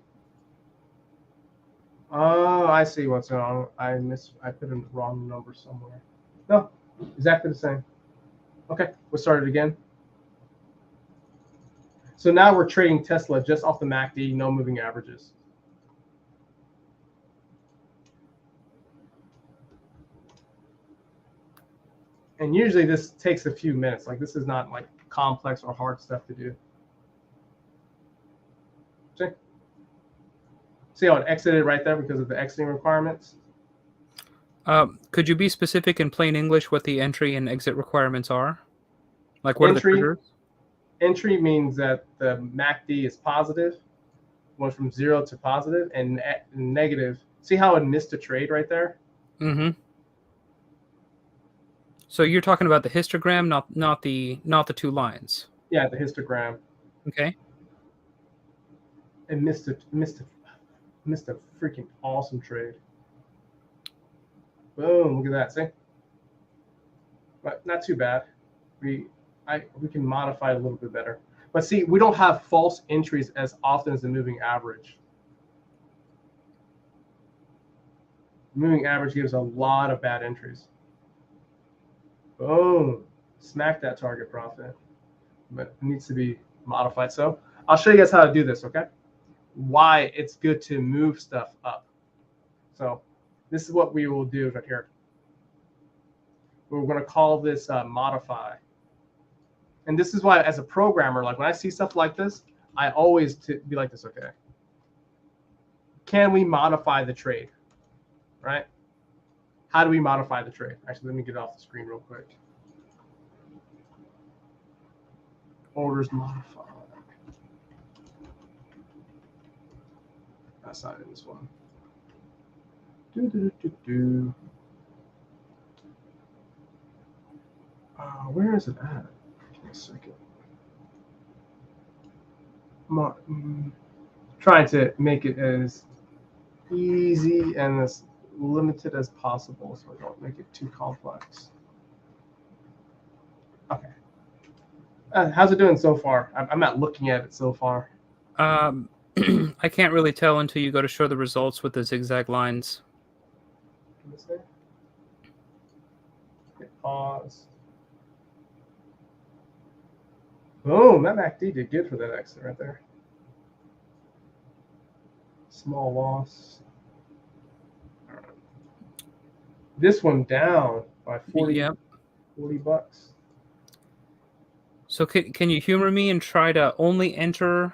Oh, I see what's going on. I put in the wrong number somewhere. No, exactly the same. Okay, we'll start it again. So now we're trading Tesla just off the MACD, no moving averages. And usually this takes a few minutes. Like, this is not like complex or hard stuff to do. See how it exited right there because of the exiting requirements? Could you be specific in plain English what the entry and exit requirements are? Like, what are the triggers? Entry means that the MACD is positive, went from 0 to positive, and negative. See how it missed a trade right there? Mm-hmm. So you're talking about the histogram, not the 2 lines. Yeah, the histogram. Okay. and missed a freaking awesome trade. Boom! Look at that. See, but not too bad. We can modify it a little bit better. But see, we don't have false entries as often as the moving average. Moving average gives a lot of bad entries. Boom! Smack that target profit. But it needs to be modified. So I'll show you guys how to do this, okay? Why it's good to move stuff up. So this is what we will do right here. We're going to call this modify. And this is why, as a programmer, like when I see stuff like this, I always be like this, okay? Can we modify the trade, right? How do we modify the trade? Actually, let me get it off the screen real quick. Orders modify. That's not in this one. Where is it at? Give me a second. Trying to make it as easy and as limited as possible so I don't make it too complex. Okay. How's it doing so far? I'm not looking at it so far. I can't really tell until you go to show the results with the zigzag lines. Okay, pause. Boom, that MACD did good for that exit right there. Small loss. All right. This one down by 40, yep. $40. So can you humor me and try to only enter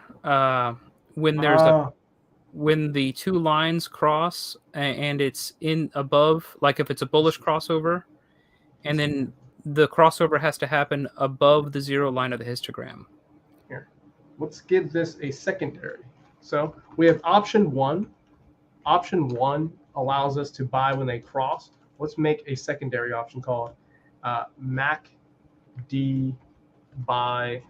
when there's when the two lines cross and it's in above, like if it's a bullish crossover, and then the crossover has to happen above the 0 line of the histogram. Here, let's give this a secondary. So we have option 1. Option 1 allows us to buy when they cross. Let's make a secondary option called MACD by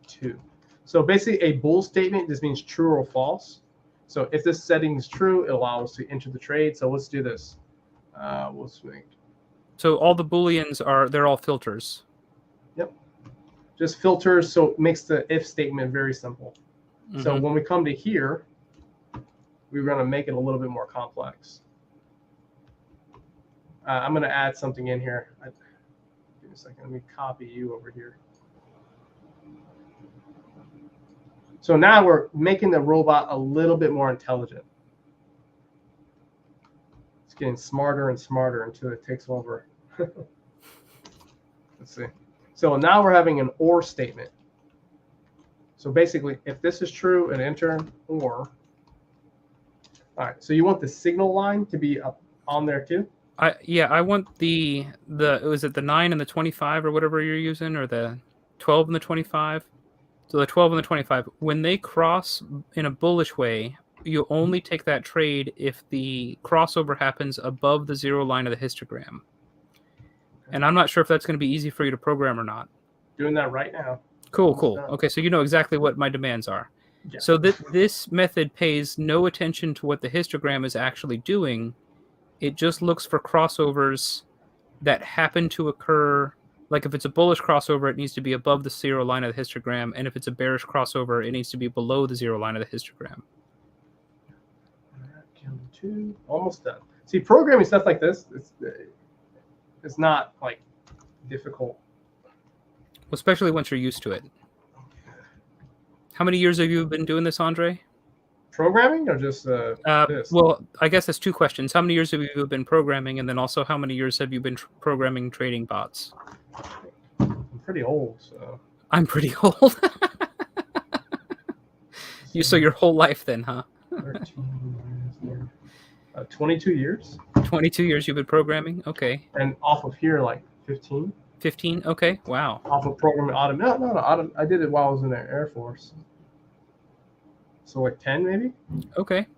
2. So basically a bull statement, this means true or false. So if this setting is true, it allows us to enter the trade. So let's do this. We'll swing. So all the booleans they're all filters. Yep. Just filters, so it makes the if statement very simple. Mm-hmm. So when we come to here, we're going to make it a little bit more complex. I'm going to add something in here. Give me a second. Let me copy you over here. So now we're making the robot a little bit more intelligent. It's getting smarter and smarter until it takes over. Let's see. So now we're having an OR statement. So basically, if this is true, an enter OR. All right. So you want the signal line to be up on there too? I want the was it the 9 and the 25 or whatever you're using, or the 12 and the 25? So the 12 and the 25, when they cross in a bullish way, you only take that trade if the crossover happens above the 0 line of the histogram. And I'm not sure if that's going to be easy for you to program or not. Doing that right now. Cool. Okay, so you know exactly what my demands are. Yeah. So this method pays no attention to what the histogram is actually doing. It just looks for crossovers that happen to occur. Like if it's a bullish crossover, it needs to be above the 0 line of the histogram. And if it's a bearish crossover, it needs to be below the 0 line of the histogram. Almost done. See, programming stuff like this, it's not like difficult. Well, especially once you're used to it. How many years have you been doing this, Andre? Programming or just this? Well, I guess that's two questions. How many years have you been programming? And then also, how many years have you been programming trading bots? I'm pretty old, so. I'm pretty old. So your whole life then, huh? 22 years. 22 years you've been programming? Okay. And off of here, like 15. 15? Okay. Wow. Off of programming automation. No. I did it while I was in the Air Force. So like 10 maybe? Okay.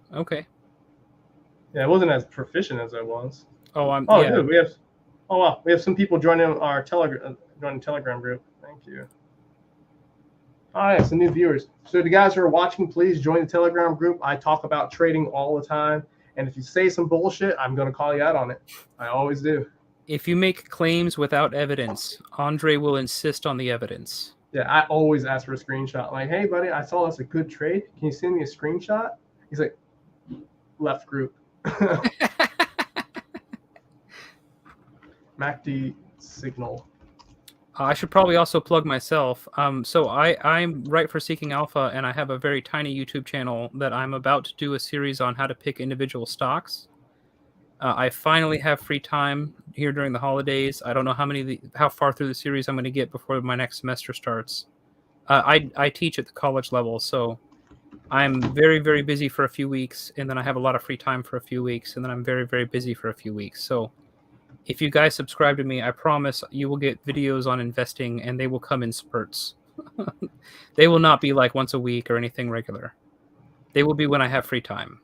Yeah, I wasn't as proficient as I was. Dude, we have some people joining our Telegram group. Thank you. All right, some new viewers. So the guys who are watching, please join the Telegram group. I talk about trading all the time. And if you say some bullshit, I'm going to call you out on it. I always do. If you make claims without evidence, Andre will insist on the evidence. Yeah, I always ask for a screenshot. Like, hey, buddy, I saw that's a good trade. Can you send me a screenshot? He's like, left group. MACD signal. I should probably also plug myself. So I'm right for Seeking Alpha, and I have a very tiny YouTube channel that I'm about to do a series on how to pick individual stocks. I finally have free time here during the holidays. I don't know how far through the series I'm going to get before my next semester starts. I teach at the college level, so I'm very, very busy for a few weeks, and then I have a lot of free time for a few weeks, and then I'm very, very busy for a few weeks. So if you guys subscribe to me, I promise you will get videos on investing, and they will come in spurts. They will not be like once a week or anything regular. They will be when I have free time.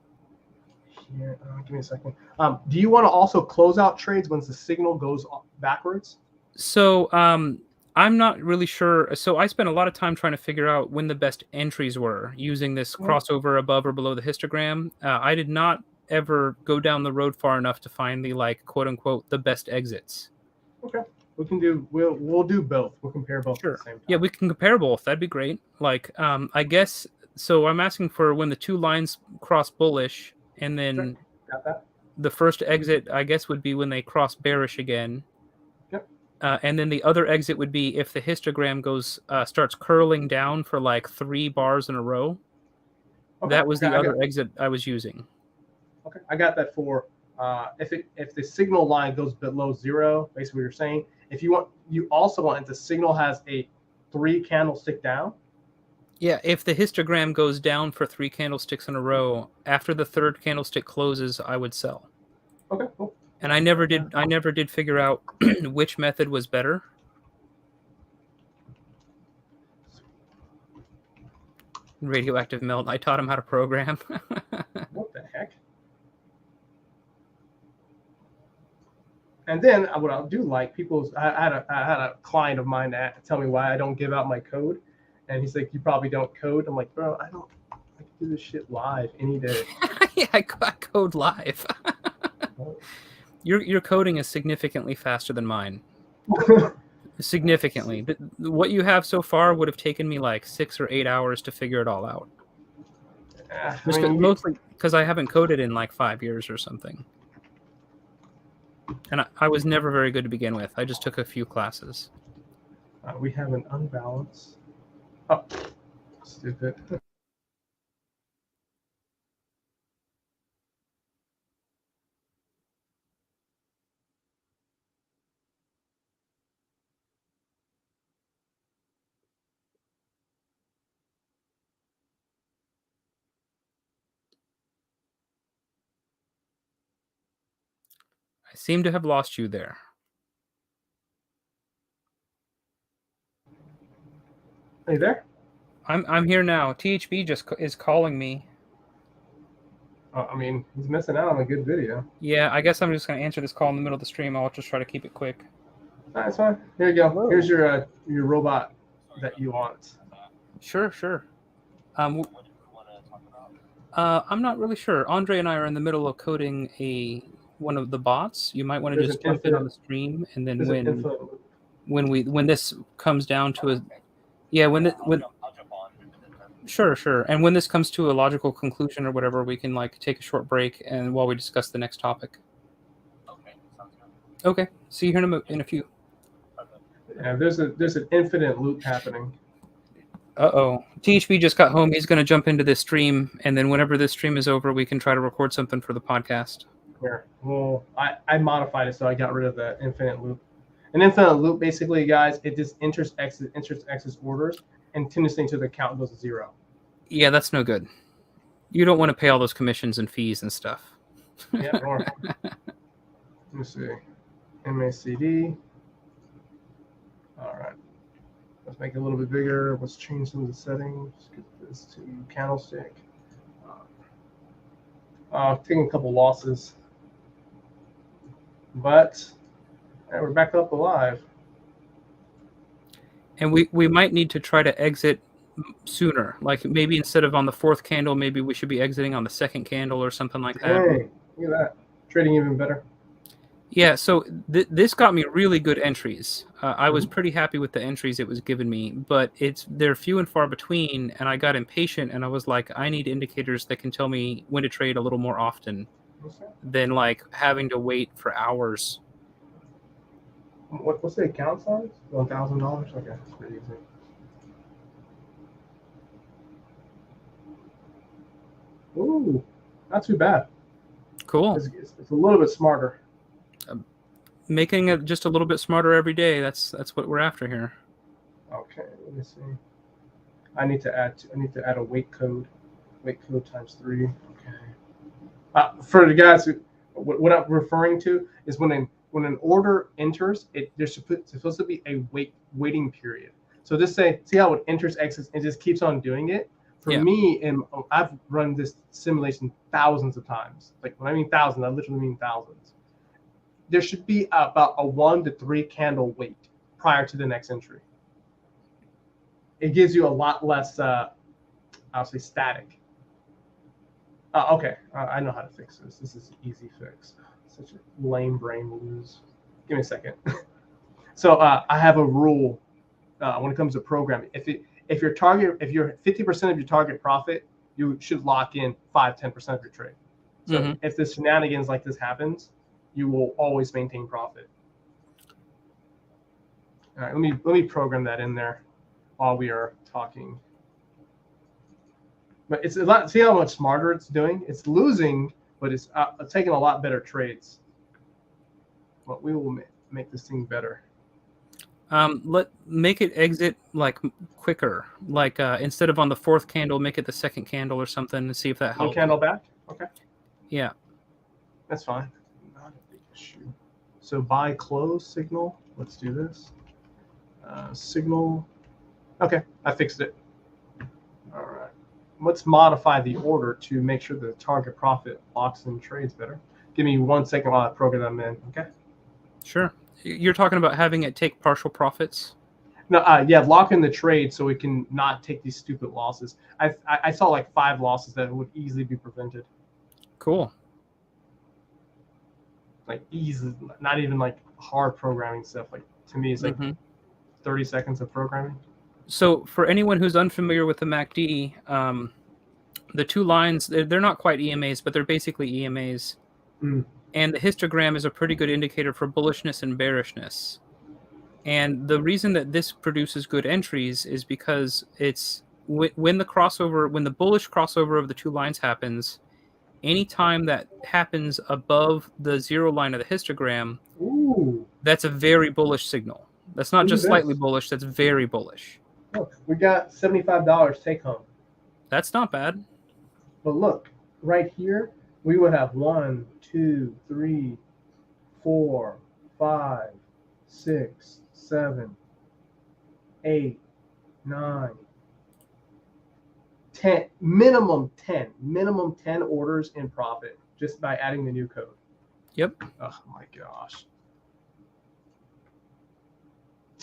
Here, give me a second. Do you want to also close out trades once the signal goes backwards? So I'm not really sure. So I spent a lot of time trying to figure out when the best entries were using this crossover above or below the histogram. I did not ever go down the road far enough to find the quote unquote the best exits. Okay, we'll do both. We'll compare both Sure. at the same time. Yeah, we can compare both. That'd be great. I guess so. I'm asking for when the two lines cross bullish, and then Got that? the first exit, I guess, would be when they cross bearish again. Yep. And then the other exit would be if the histogram starts curling down for like 3 bars in a row. Okay. That was the other exit I was using. Okay, I got that for if the signal line goes below 0, basically what you're saying. If you also want if the signal has a 3 candlestick down. Yeah, if the histogram goes down for 3 candlesticks in a row, after the third candlestick closes, I would sell. Okay, cool. And I never did figure out which method was better. Radioactive melt. I taught him how to program. What the heck? And then what I'll do, like I had a client of mine that tell me why I don't give out my code. And he's like, you probably don't code. I'm like, bro, I can do this shit live any day. Yeah, I code live. Your coding is significantly faster than mine. Significantly. What you have so far would have taken me like 6 or 8 hours to figure it all out. Mostly because I haven't coded in like 5 years or something. And I was never very good to begin with. I just took a few classes. We have an unbalance. Oh, stupid. I seem to have lost you there. Are you there? I'm here now. THB just is calling me. I mean, he's missing out on a good video. Yeah, I guess I'm just going to answer this call in the middle of the stream. I'll just try to keep it quick. That's fine. Here you go. Whoa. Here's your robot that you want. Sure. What do you want to talk about? I'm not really sure. Andre and I are in the middle of coding one of the bots. You might want to just jump in on the stream, and then when this comes down to a I'll jump on. Sure. And when this comes to a logical conclusion or whatever, we can take a short break and while we discuss the next topic. Okay, sounds good. Okay, see you here in a few. Yeah, there's an infinite loop happening. Uh-oh. THB just got home. He's going to jump into this stream, and then whenever this stream is over, we can try to record something for the podcast. Here. Well, I modified it, so I got rid of the infinite loop. An infinite loop, basically, guys, it just enters X's orders, and tendency until the count goes to 0. Yeah, that's no good. You don't want to pay all those commissions and fees and stuff. Yeah, let me see. MACD. All right. Let's make it a little bit bigger. Let's change some of the settings. Get this to candlestick. Taking a couple losses. But we're back up alive. And we might need to try to exit sooner. Like maybe instead of on the fourth candle, maybe we should be exiting on the second candle or something like that. Hey, look at that. Trading even better. Yeah, so this got me really good entries. I was pretty happy with the entries it was giving me, but they're few and far between, and I got impatient, and I was like, I need indicators that can tell me when to trade a little more often than like having to wait for hours. What's the account size? $1,000. Okay, that's pretty easy. Ooh, not too bad. Cool. It's a little bit smarter. Making it just a little bit smarter every day. That's what we're after here. Okay, let me see. I need to add a weight code. Weight code ×3. Okay. For the guys what I'm referring to is when an order enters, there's supposed to be a waiting period. So just see how it enters, exits, and just keeps on doing it. For me, and I've run this simulation thousands of times. Like when I mean thousands, I literally mean thousands. There should be about a 1 to 3 candle wait prior to the next entry. It gives you a lot less, I'll say, static. Okay, I know how to fix this. This is an easy fix. Such a lame brain lose. Give me a second. So I have a rule when it comes to programming. If you're 50% of your target profit, you should lock in 5-10% of your trade. So if this shenanigans like this happens, you will always maintain profit. All right, let me program that in there while we are talking. But it's a lot. See how much smarter it's doing? It's losing, but it's taking a lot better trades. But we will make this thing better. Make it exit like quicker. Like instead of on the fourth candle, make it the second candle or something, and see if that helps. 1 candle back. Okay. Yeah. That's fine. Not a big issue. So buy close signal. Let's do this. Signal. Okay, I fixed it. All right. Let's modify the order to make sure the target profit locks in trades better. Give me 1 second while I program them in. Okay. Sure. You're talking about having it take partial profits? No, yeah, lock in the trade so we can not take these stupid losses. I saw like 5 losses that would easily be prevented. Cool. Like easy, not even like hard programming stuff. Like to me, it's like 30 seconds of programming. So for anyone who's unfamiliar with the MACD, the 2 lines, they're not quite EMAs, but they're basically EMAs. And the histogram is a pretty good indicator for bullishness and bearishness. And the reason that this produces good entries is because it's when the bullish crossover of the 2 lines happens, anytime that happens above the 0 line of the histogram, that's a very bullish signal. That's not just slightly bullish, that's very bullish. Look, we got $75 take home. That's not bad. But look, right here, we would have 1, 2, 3, 4, 5, 6, 7, 8, 9, 10, minimum 10 orders in profit just by adding the new code. Yep. Oh my gosh.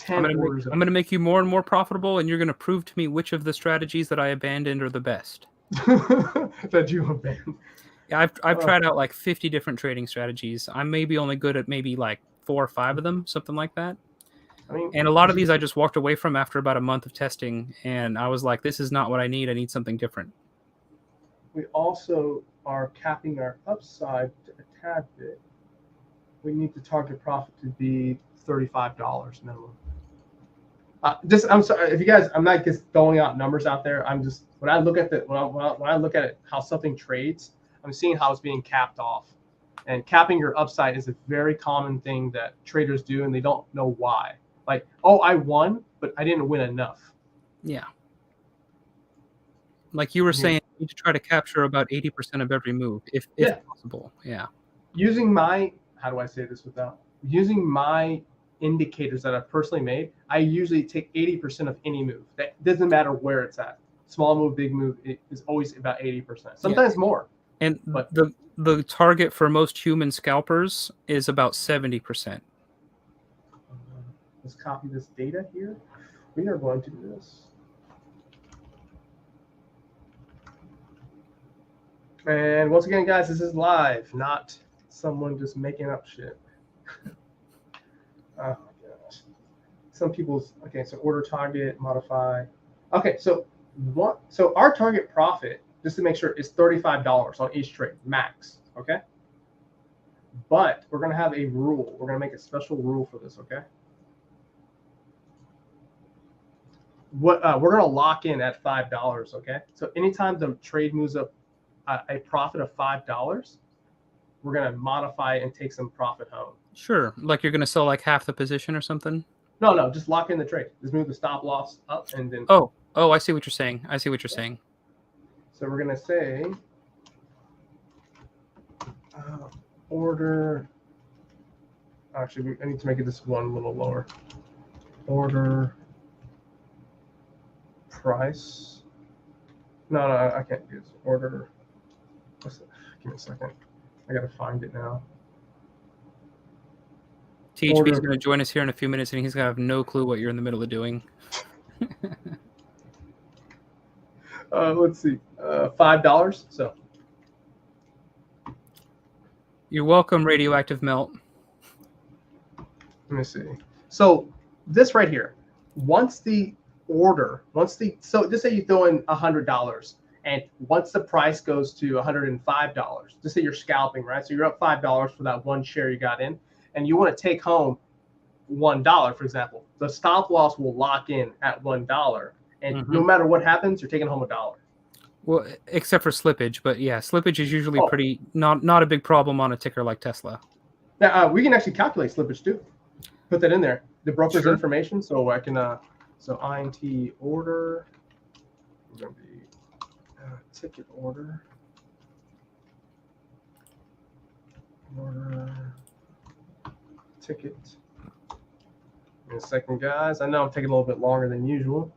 I'm going to make you more and more profitable, and you're going to prove to me which of the strategies that I abandoned are the best. That you abandoned. Yeah, I've tried out like 50 different trading strategies. I'm maybe only good at maybe like 4 or 5 of them, something like that. And a lot of these I just walked away from after about a month of testing, and I was like, this is not what I need. I need something different. We also are capping our upside a tad bit. We need the target profit to be $35 minimum. I'm sorry if you guys. I'm not just throwing out numbers out there. I'm just when I look at it, how something trades, I'm seeing how it's being capped off. And capping your upside is a very common thing that traders do, and they don't know why. Like, oh, I won, but I didn't win enough. Yeah. Like you were saying, you need to try to capture about 80% of every move, if possible. Yeah. Using my indicators that I've personally made, I usually take 80% of any move. That doesn't matter where it's at. Small move, big move, it is always about 80%. Sometimes more. And the target for most human scalpers is about 70%. Let's copy this data here. We are going to do this. And once again, guys, this is live, not someone just making up shit. Oh my gosh. Some people's okay. So order target, modify. Okay, so what? So our target profit, just to make sure, is $35 on each trade max. Okay. But we're gonna have a rule. We're gonna make a special rule for this. Okay. What we're gonna lock in at $5. Okay. So anytime the trade moves up a profit of $5, we're gonna modify it and take some profit home. Sure, like you're gonna sell like half the position or something. No, just lock in the trade. Just move the stop loss up and then. Oh, I see what you're saying. I see what you're saying. So we're gonna say order. Actually, I need to make it this one a little lower. Order price. No, I can't do this. Order. Give me a second. I gotta find it now. THB is going to join us here in a few minutes, and he's going to have no clue what you're in the middle of doing. Let's see. $5. So. You're welcome, Radioactive Melt. Let me see. So this right here, so just say you throw in $100, and once the price goes to $105, just say you're scalping, right? So you're up $5 for that one share you got in, and you want to take home $1, for example. The stop loss will lock in at $1, and no matter what happens, you're taking home $1. Well, except for slippage, but yeah, slippage is usually pretty not a big problem on a ticker like Tesla. Now, we can actually calculate slippage too. Put that in there, the broker's information, so I can so INT order, we're gonna be ticket order ticket. Give me a second, guys. I know I'm taking a little bit longer than usual.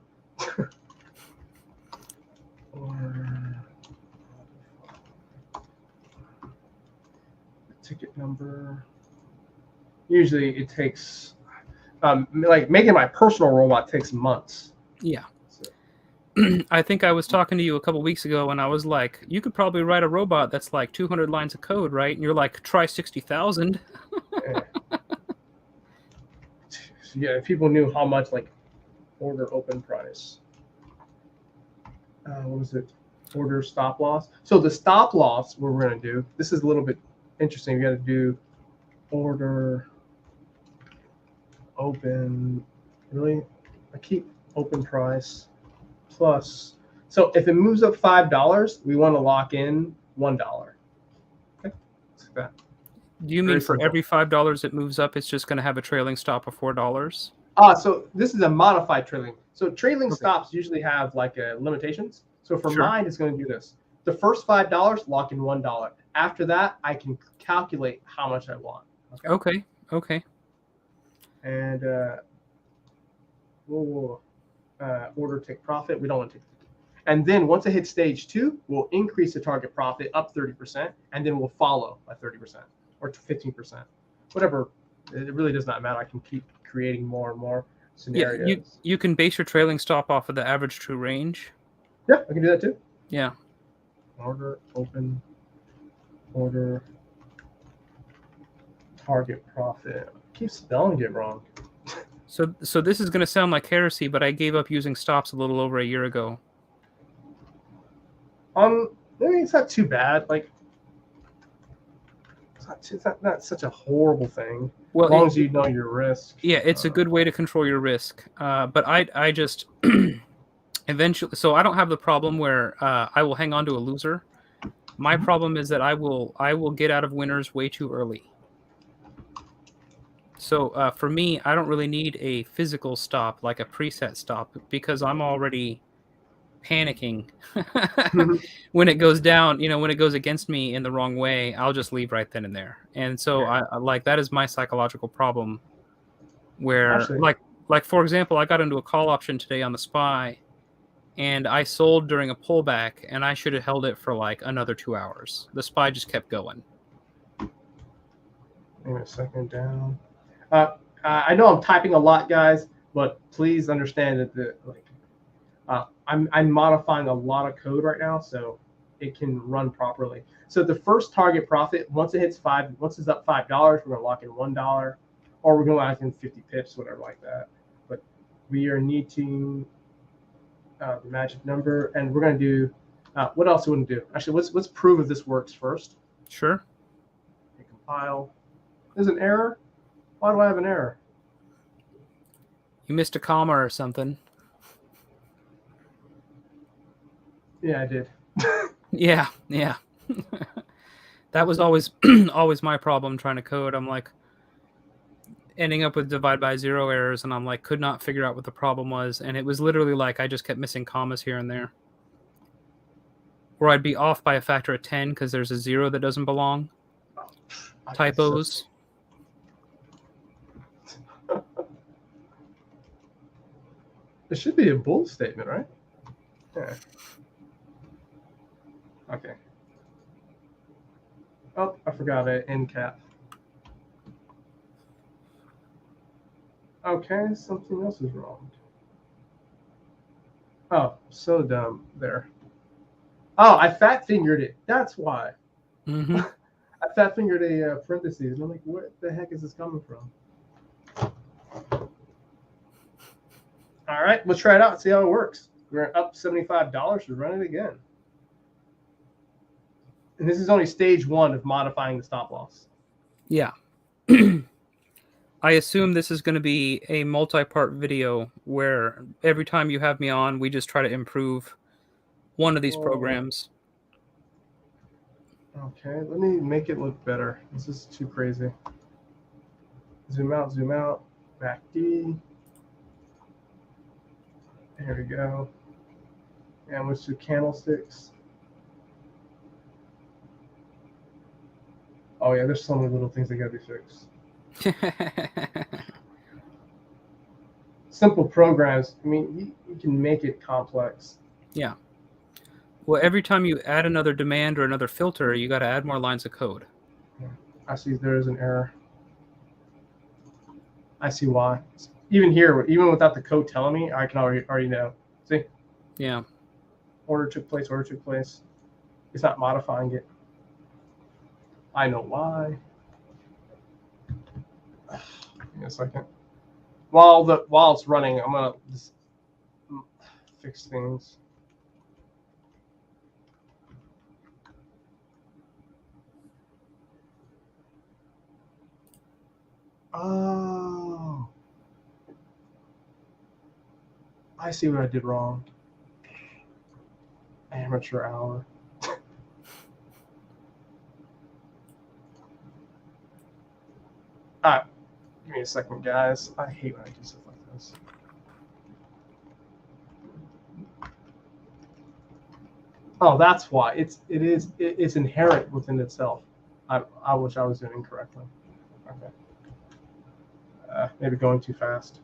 Order ticket number. Usually it takes, like making my personal robot takes months. Yeah. So. I think I was talking to you a couple weeks ago, and I was like, you could probably write a robot that's like 200 lines of code, right? And you're like, try 60,000. Yeah, if people knew how much, like, order open price. What was it? Order stop loss. So the stop loss, what we're going to do, this is a little bit interesting. We got to do order open, really? I keep open price plus. So if it moves up $5, we want to lock in $1. Okay, like that. Do you mean for every $5 it moves up, it's just going to have a trailing stop of $4? So this is a modified trailing. So trailing stops usually have like limitations. So for mine, it's going to do this. The first $5, lock in $1. After that, I can calculate how much I want. Okay. And we'll order take profit. We don't want to take. And then once it hits stage 2, we'll increase the target profit up 30%, and then we'll follow by 30% or 15%, whatever. It really does not matter. I can keep creating more and more scenarios. Yeah, you can base your trailing stop off of the average true range. Yeah, I can do that too. Yeah. Order open, order target profit. I keep spelling it wrong. So this is going to sound like heresy, but I gave up using stops a little over a year ago. Maybe it's not too bad. Like, it's not such a horrible thing. Well, as long as you know your risk. Yeah, it's a good way to control your risk. But I just eventually, so I don't have the problem where I will hang on to a loser. My problem is that I will get out of winners way too early. So for me, I don't really need a physical stop, like a preset stop, because I'm already panicking when it goes down. When it goes against me in the wrong way, I'll just leave right then and there. And so I like, that is my psychological problem, where actually, like for example, I got into a call option today on the SPY, and I sold during a pullback, and I should have held it for like another 2 hours. The SPY just kept going. Wait a second down. I know I'm typing a lot, guys, but please understand that I'm modifying a lot of code right now, so it can run properly. So the first target profit, once it hits once it's up $5, we're going to lock in $1, or we're going to lock in 50 pips, whatever like that. But we are needing the magic number, and we're going to do what else we want to do. Actually, let's prove if this works first. Sure. Hit compile. There's an error. Why do I have an error? You missed a comma or something. Yeah, I did. Yeah. That was always always my problem trying to code. I'm like ending up with divide by zero errors, and I'm like could not figure out what the problem was, and it was literally like I just kept missing commas here and there. Or I'd be off by a factor of 10 because there's a zero that doesn't belong. Typos. It should be a bold statement, right? Yeah. Okay. Oh, I forgot an end cap. Okay, something else is wrong. Oh, so dumb there. Oh, I fat fingered it. That's why. Mm-hmm. I fat fingered a parentheses, and I'm like, what the heck is this coming from? All right, let's try it out and see how it works. We're up $75 to run it again. And this is only stage 1 of modifying the stop loss. Yeah. I assume this is going to be a multi-part video where every time you have me on, we just try to improve one of these programs. Okay, let me make it look better. This is too crazy. Zoom out, back D. There we go. And let's do candlesticks. Oh yeah, there's so many little things that gotta be fixed. Simple programs, I mean, you can make it complex. Yeah. Well, every time you add another demand or another filter, you got to add more lines of code. I see there is an error. I see why. Even here, even without the code telling me, I can already know. See? Yeah. Order took place. It's not modifying it. I know why. Give me a second. While it's running, I'm gonna just fix things. Oh, I see what I did wrong. Amateur hour. All right, give me a second, guys. I hate when I do stuff like this. Oh, that's why. It's inherent within itself. I wish I was doing incorrectly. Okay. Maybe going too fast.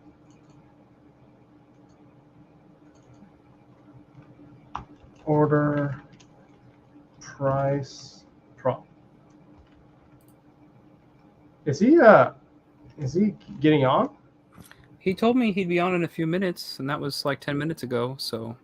Order, price, prompt. Is he getting on? He told me he'd be on in a few minutes, and that was like 10 minutes ago, so.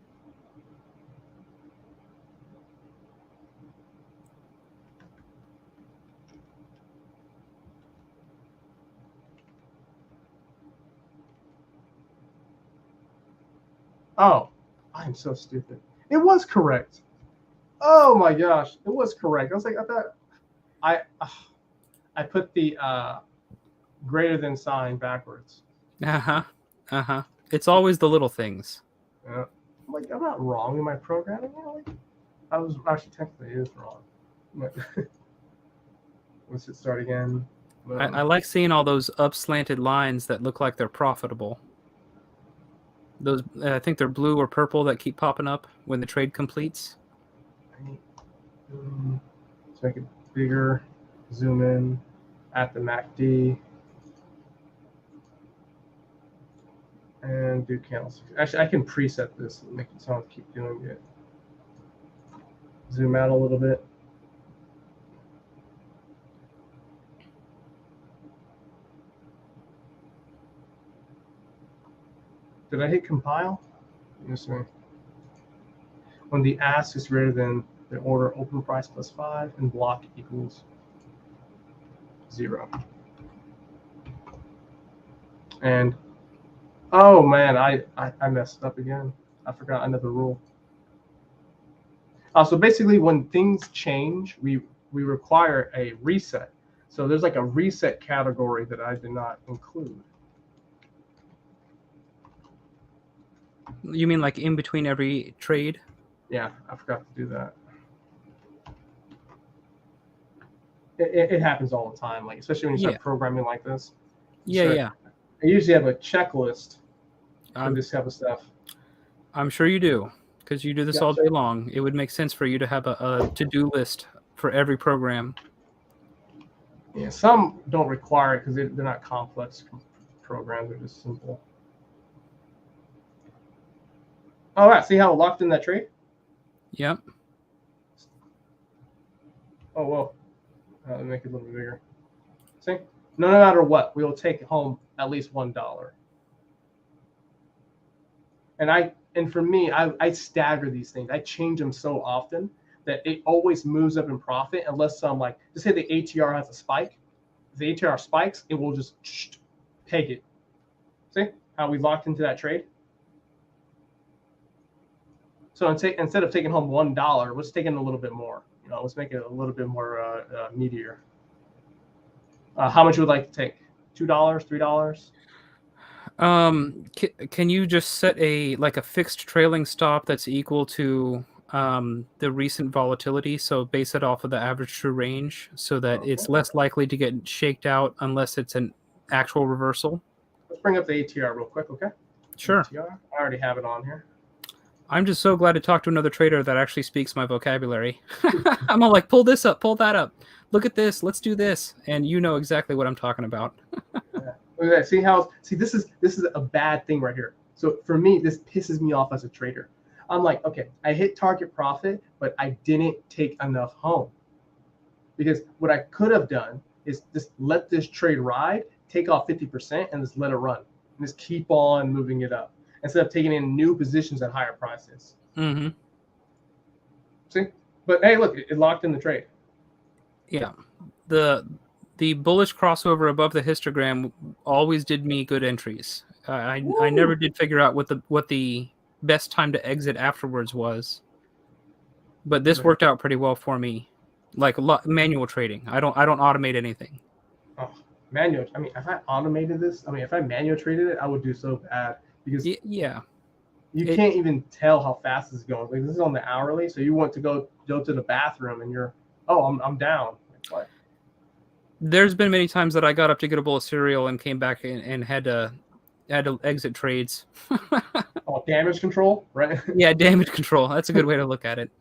Oh, I'm so stupid. It was correct. Oh my gosh, it was correct. I was like, I put the greater than sign backwards. It's always the little things. Yeah. I'm like, I'm not wrong in my programming. I was actually technically it is wrong. Let's hit start again. I like seeing all those up-slanted lines that look like they're profitable. Those I think they're blue or purple that keep popping up when the trade completes. Let's make it bigger. Zoom in at the MACD. And do candlesticks. Actually, I can preset this and make it so I don't keep doing it. Zoom out a little bit. Did I hit compile? Yes, sir. When the ask is greater than The order open price plus 5 and block equals 0. And oh man, I messed up again. I forgot another rule. So basically, when things change, we require a reset. So there's like a reset category that I did not include. You mean like in between every trade? Yeah, I forgot to do that. It happens all the time, like especially when you start programming like this. Yeah. I usually have a checklist for this type of stuff. I'm sure you do, because you do this all day long. It would make sense for you to have a to-do list for every program. Yeah, some don't require it because they're not complex programs; they're just simple. All right, see how it locked in that trade? Yep. Oh, well. Let me make it a little bit bigger. See? No matter what, we will take home at least $1. And for me, I stagger these things. I change them so often that it always moves up in profit unless some, like, just say the ATR has a spike. If the ATR spikes, it will just peg it. See how we locked into that trade? So instead of taking home $1, let's take in a little bit more. Let's make it a little bit more meatier. How much would you like to take? $2, $3? Can you just set a fixed trailing stop that's equal to the recent volatility? So base it off of the average true range so that it's less likely to get shaked out unless it's an actual reversal. Let's bring up the ATR real quick, okay? Sure. ATR. I already have it on here. I'm just so glad to talk to another trader that actually speaks my vocabulary. I'm all like, pull this up, pull that up. Look at this, let's do this. And you know exactly what I'm talking about. Yeah. Look at that. See, this is a bad thing right here. So for me, this pisses me off as a trader. I'm like, okay, I hit target profit, but I didn't take enough home. Because what I could have done is just let this trade ride, take off 50%, and just let it run. And just keep on moving it up, instead of taking in new positions at higher prices. Mm-hmm. See? But hey, look, it locked in the trade. Yeah. The bullish crossover above the histogram always did me good entries. I never did figure out what the best time to exit afterwards was. But this worked out pretty well for me. Like manual trading. I don't automate anything. Oh, manual. I mean, if I automated this, if I manual traded it, I would do so bad. Because you can't even tell how fast it's going. Like, this is on the hourly, so you want to go to the bathroom and you're, I'm down. Like, what? There's been many times that I got up to get a bowl of cereal and came back and had to exit trades. Damage control, right? Yeah, damage control. That's a good way to look at it.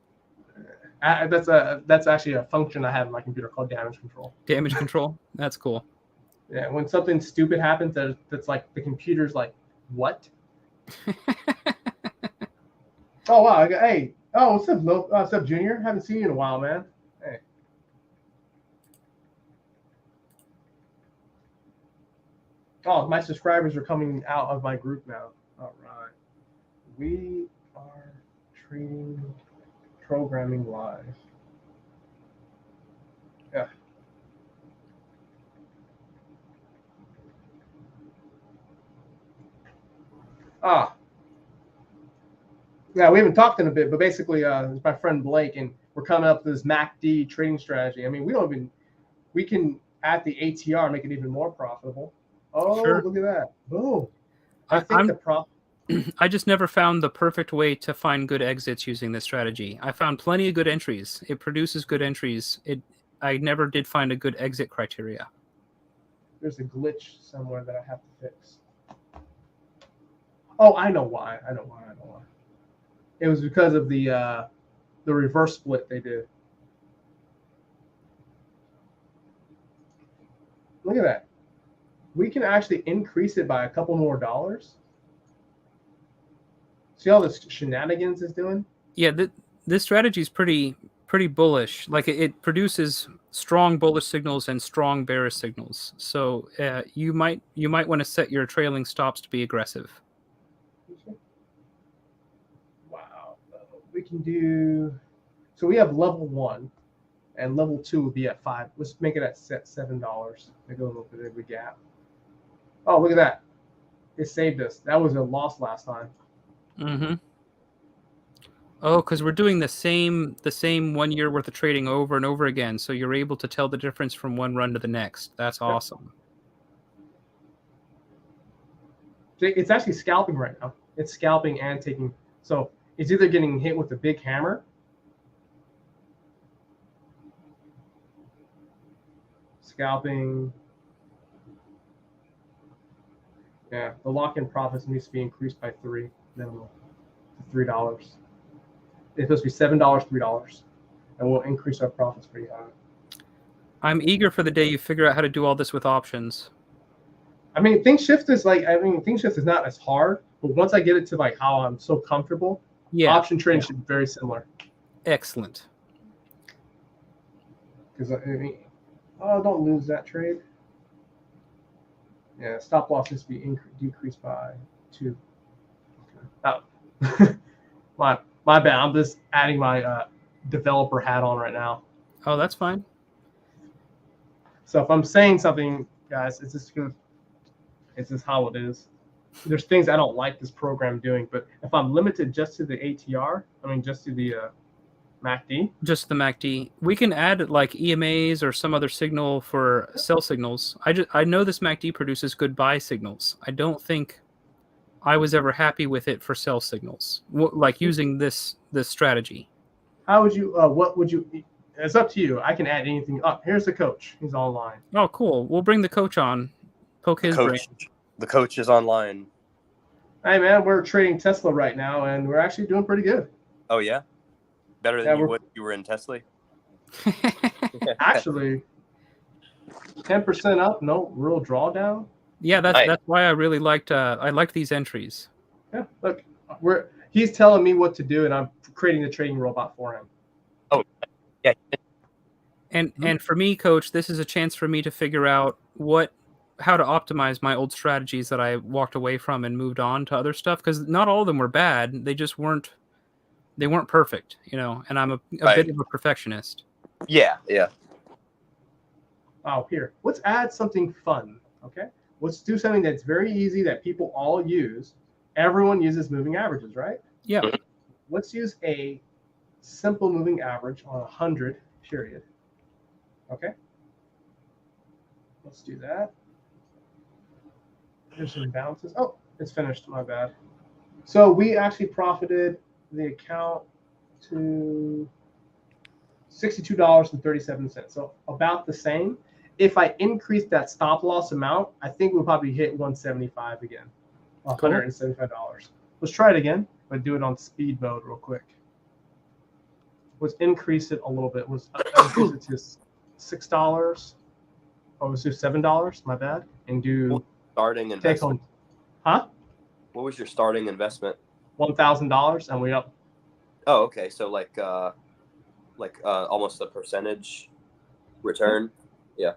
That's actually a function I have in my computer called damage control. Damage control. That's cool. Yeah, when something stupid happens, that's like the computer's like, what? Oh wow! Hey, what's up, what's up, Junior? Haven't seen you in a while, man. Hey. Oh, my subscribers are coming out of my group now. All right, we are trading programming live. Yeah. Yeah, we haven't talked in a bit, but basically, it's my friend Blake, and we're coming up with this MACD trading strategy. I mean, we can at the ATR make it even more profitable. Oh, sure. Look at that! Boom. I just never found the perfect way to find good exits using this strategy. I found plenty of good entries. It produces good entries. I never did find a good exit criteria. There's a glitch somewhere that I have to fix. Oh, I know why. It was because of the reverse split they did. Look at that. We can actually increase it by a couple more dollars. See all this shenanigans it's doing? Yeah, this strategy is pretty bullish. Like it produces strong bullish signals and strong bearish signals. So you might want to set your trailing stops to be aggressive. Wow. We can do So we have level 1, and level 2 would be at 5. Let's make it at $7. Make a little bit of a gap. Oh, look at that! It saved us. That was a loss last time. Mm-hmm. Oh, because we're doing the same 1 year worth of trading over and over again, so you're able to tell the difference from one run to the next. That's awesome. It's actually scalping right now. It's scalping and taking. So it's either getting hit with a big hammer. Scalping. Yeah, the lock-in profits needs to be increased by 3 minimum to $3. It's supposed to be $7, $3, and we'll increase our profits pretty high. I'm eager for the day you figure out how to do all this with options. I mean, Think Shift is not as hard, but once I get it to like how I'm so comfortable, option trading should be very similar. Excellent. Because don't lose that trade. Yeah, stop loss needs to be decreased by 2. Okay. Oh. my bad. I'm just adding my developer hat on right now. Oh, that's fine. So if I'm saying something, guys, it's just how it is. There's things I don't like this program doing, but if I'm limited just to the ATR, just to the MACD. Just the MACD. We can add like EMAs or some other signal for sell signals. I know this MACD produces good buy signals. I don't think I was ever happy with it for sell signals, like using this strategy. How would you? What would you? It's up to you. I can add anything. Oh, here's the coach. He's online. Oh, cool. We'll bring the coach on. Poke his brain. The coach is online. Hey, man, we're trading Tesla right now, and we're actually doing pretty good. Oh, yeah? Better than you would if you were in Tesla? Actually, 10% up, no real drawdown. Yeah, that's why I really liked these entries. Yeah, look, he's telling me what to do, and I'm creating the trading robot for him. Oh, yeah. And for me, Coach, this is a chance for me to figure out how to optimize my old strategies that I walked away from and moved on to other stuff, because not all of them were bad. They just weren't perfect, and I'm a bit of a perfectionist. Yeah. Oh, here, let's add something fun. Okay, let's do something that's very easy that people all use. Everyone uses moving averages, right? Yeah. Let's use a simple moving average on 100 period. Okay, let's do that. Here's some balances. Oh, it's finished. My bad. So we actually profited the account to $62.37. So about the same. If I increase that stop loss amount, I think we'll probably hit 175 again. $175. Let's try it again, but do it on speed mode real quick. Let's increase it a little bit. Let's increase it to $6. Oh, let's do $7. My bad. And do starting investment. Huh? What was your starting investment? $1,000, and we up. Oh, okay. So like almost a percentage return. Yeah.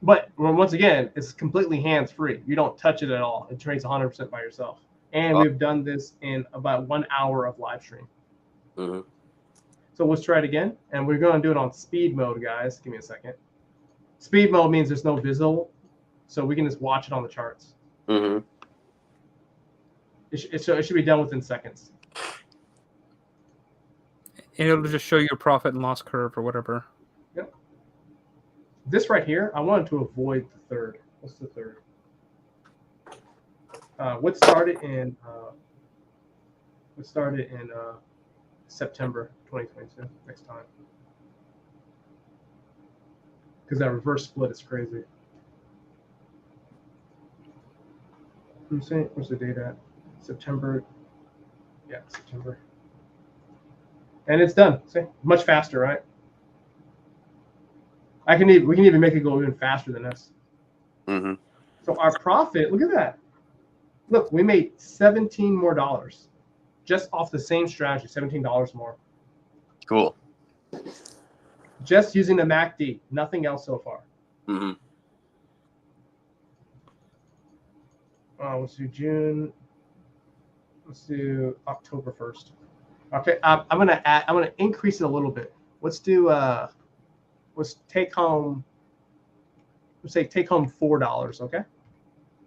But once again, it's completely hands-free. You don't touch it at all. It trades 100% by yourself. And we've done this in about 1 hour of live stream. Mm-hmm. So let's try it again. And we're going to do it on speed mode, guys. Give me a second. Speed mode means there's no visual, so we can just watch it on the charts. Mm-hmm. It should be done within seconds. And it'll just show your profit and loss curve or whatever. Yep. This right here, I wanted to avoid the third. What's the third? What started in September 2022 next time. Because that reverse split is crazy. Where's the date at? September. Yeah, September. And it's done. See, much faster, right? We can even make it go even faster than this. Mm-hmm. So our profit, look at that. Look, we made $17 more just off the same strategy, $17 more. Cool. Just using the MACD, nothing else so far. Mm-hmm. Let's do June. Let's do October 1st. Okay, I'm gonna increase it a little bit. Let's do let's take home. Let's say take home $4. Okay,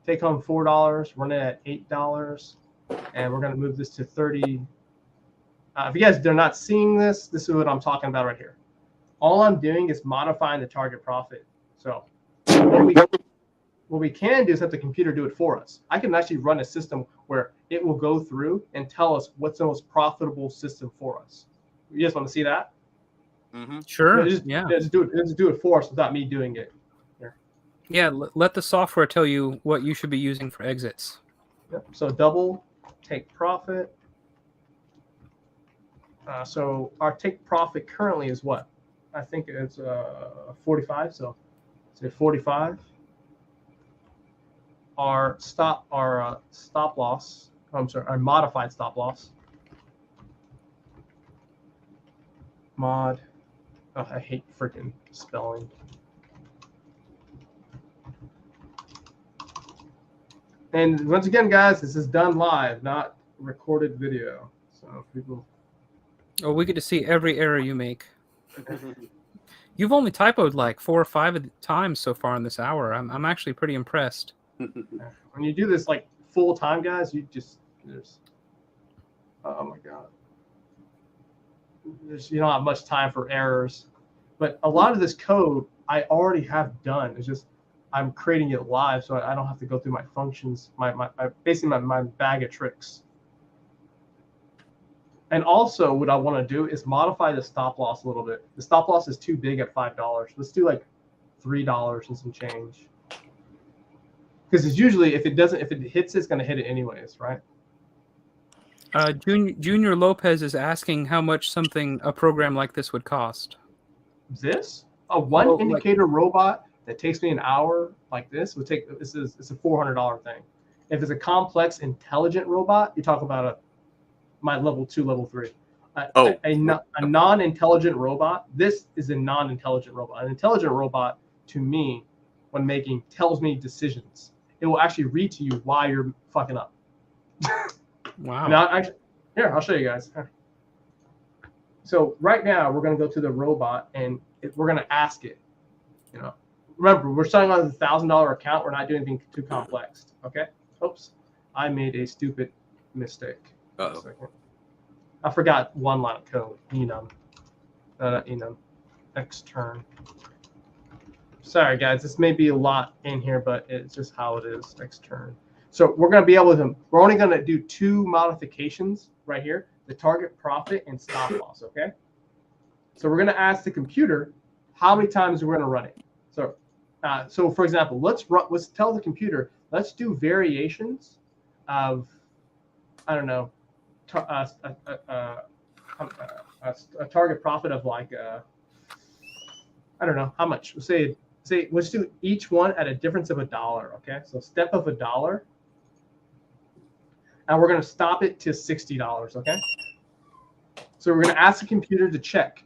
take home $4. Run it at $8, and we're gonna move this to 30. If you guys are not seeing this, this is what I'm talking about right here. All I'm doing is modifying the target profit. So what we can do is have the computer do it for us. I can actually run a system where it will go through and tell us what's the most profitable system for us. You guys want to see that? Mm-hmm. Sure. Just do it for us without me doing it. Here. Yeah. Let the software tell you what you should be using for exits. Yep. So double take profit. So our take profit currently is what? I think it's 45. So say 45. Our stop loss. I'm sorry, our modified stop loss. Mod. Oh, I hate freaking spelling. And once again, guys, this is done live, not recorded video. So people. Oh, we get to see every error you make. You've only typoed like 4 or 5 times so far in this hour. I'm actually pretty impressed. When you do this like full time, guys, there's oh my god, you don't have much time for errors. But a lot of this code I already have done. It's just I'm creating it live, so I don't have to go through my functions, basically my bag of tricks. And also, what I want to do is modify the stop loss a little bit. The stop loss is too big at $5. Let's do like $3 and some change. Because it's usually if it hits, it's going to hit it anyways, right? Junior Lopez is asking how much a program like this would cost. This a one indicator robot that takes me an hour like this would take. It's a $400 thing. If it's a complex intelligent robot, you talk about my level 2, level 3. A non-intelligent robot. This is a non-intelligent robot. An intelligent robot, to me, when making, tells me decisions. It will actually read to you why you're fucking up. Wow. Now, here, I'll show you guys. So right now, we're going to go to the robot, and we're going to ask it. Remember, we're starting on a $1,000 account. We're not doing anything too complex. Okay? Oops. I made a stupid mistake. I forgot one line of code. Enum. Not enum. Extern. Sorry, guys. This may be a lot in here, but it's just how it is. Extern. So we're going to be able to. We're only going to do 2 modifications right here: the target profit and stop loss. Okay. So we're going to ask the computer how many times we're going to run it. So for example, let's tell the computer, let's do variations of, I don't know, a target profit of like, I don't know how much. Say let's do each one at a difference of $1. Okay, so step of $1, and we're going to stop it to $60. Okay, so we're going to ask the computer to check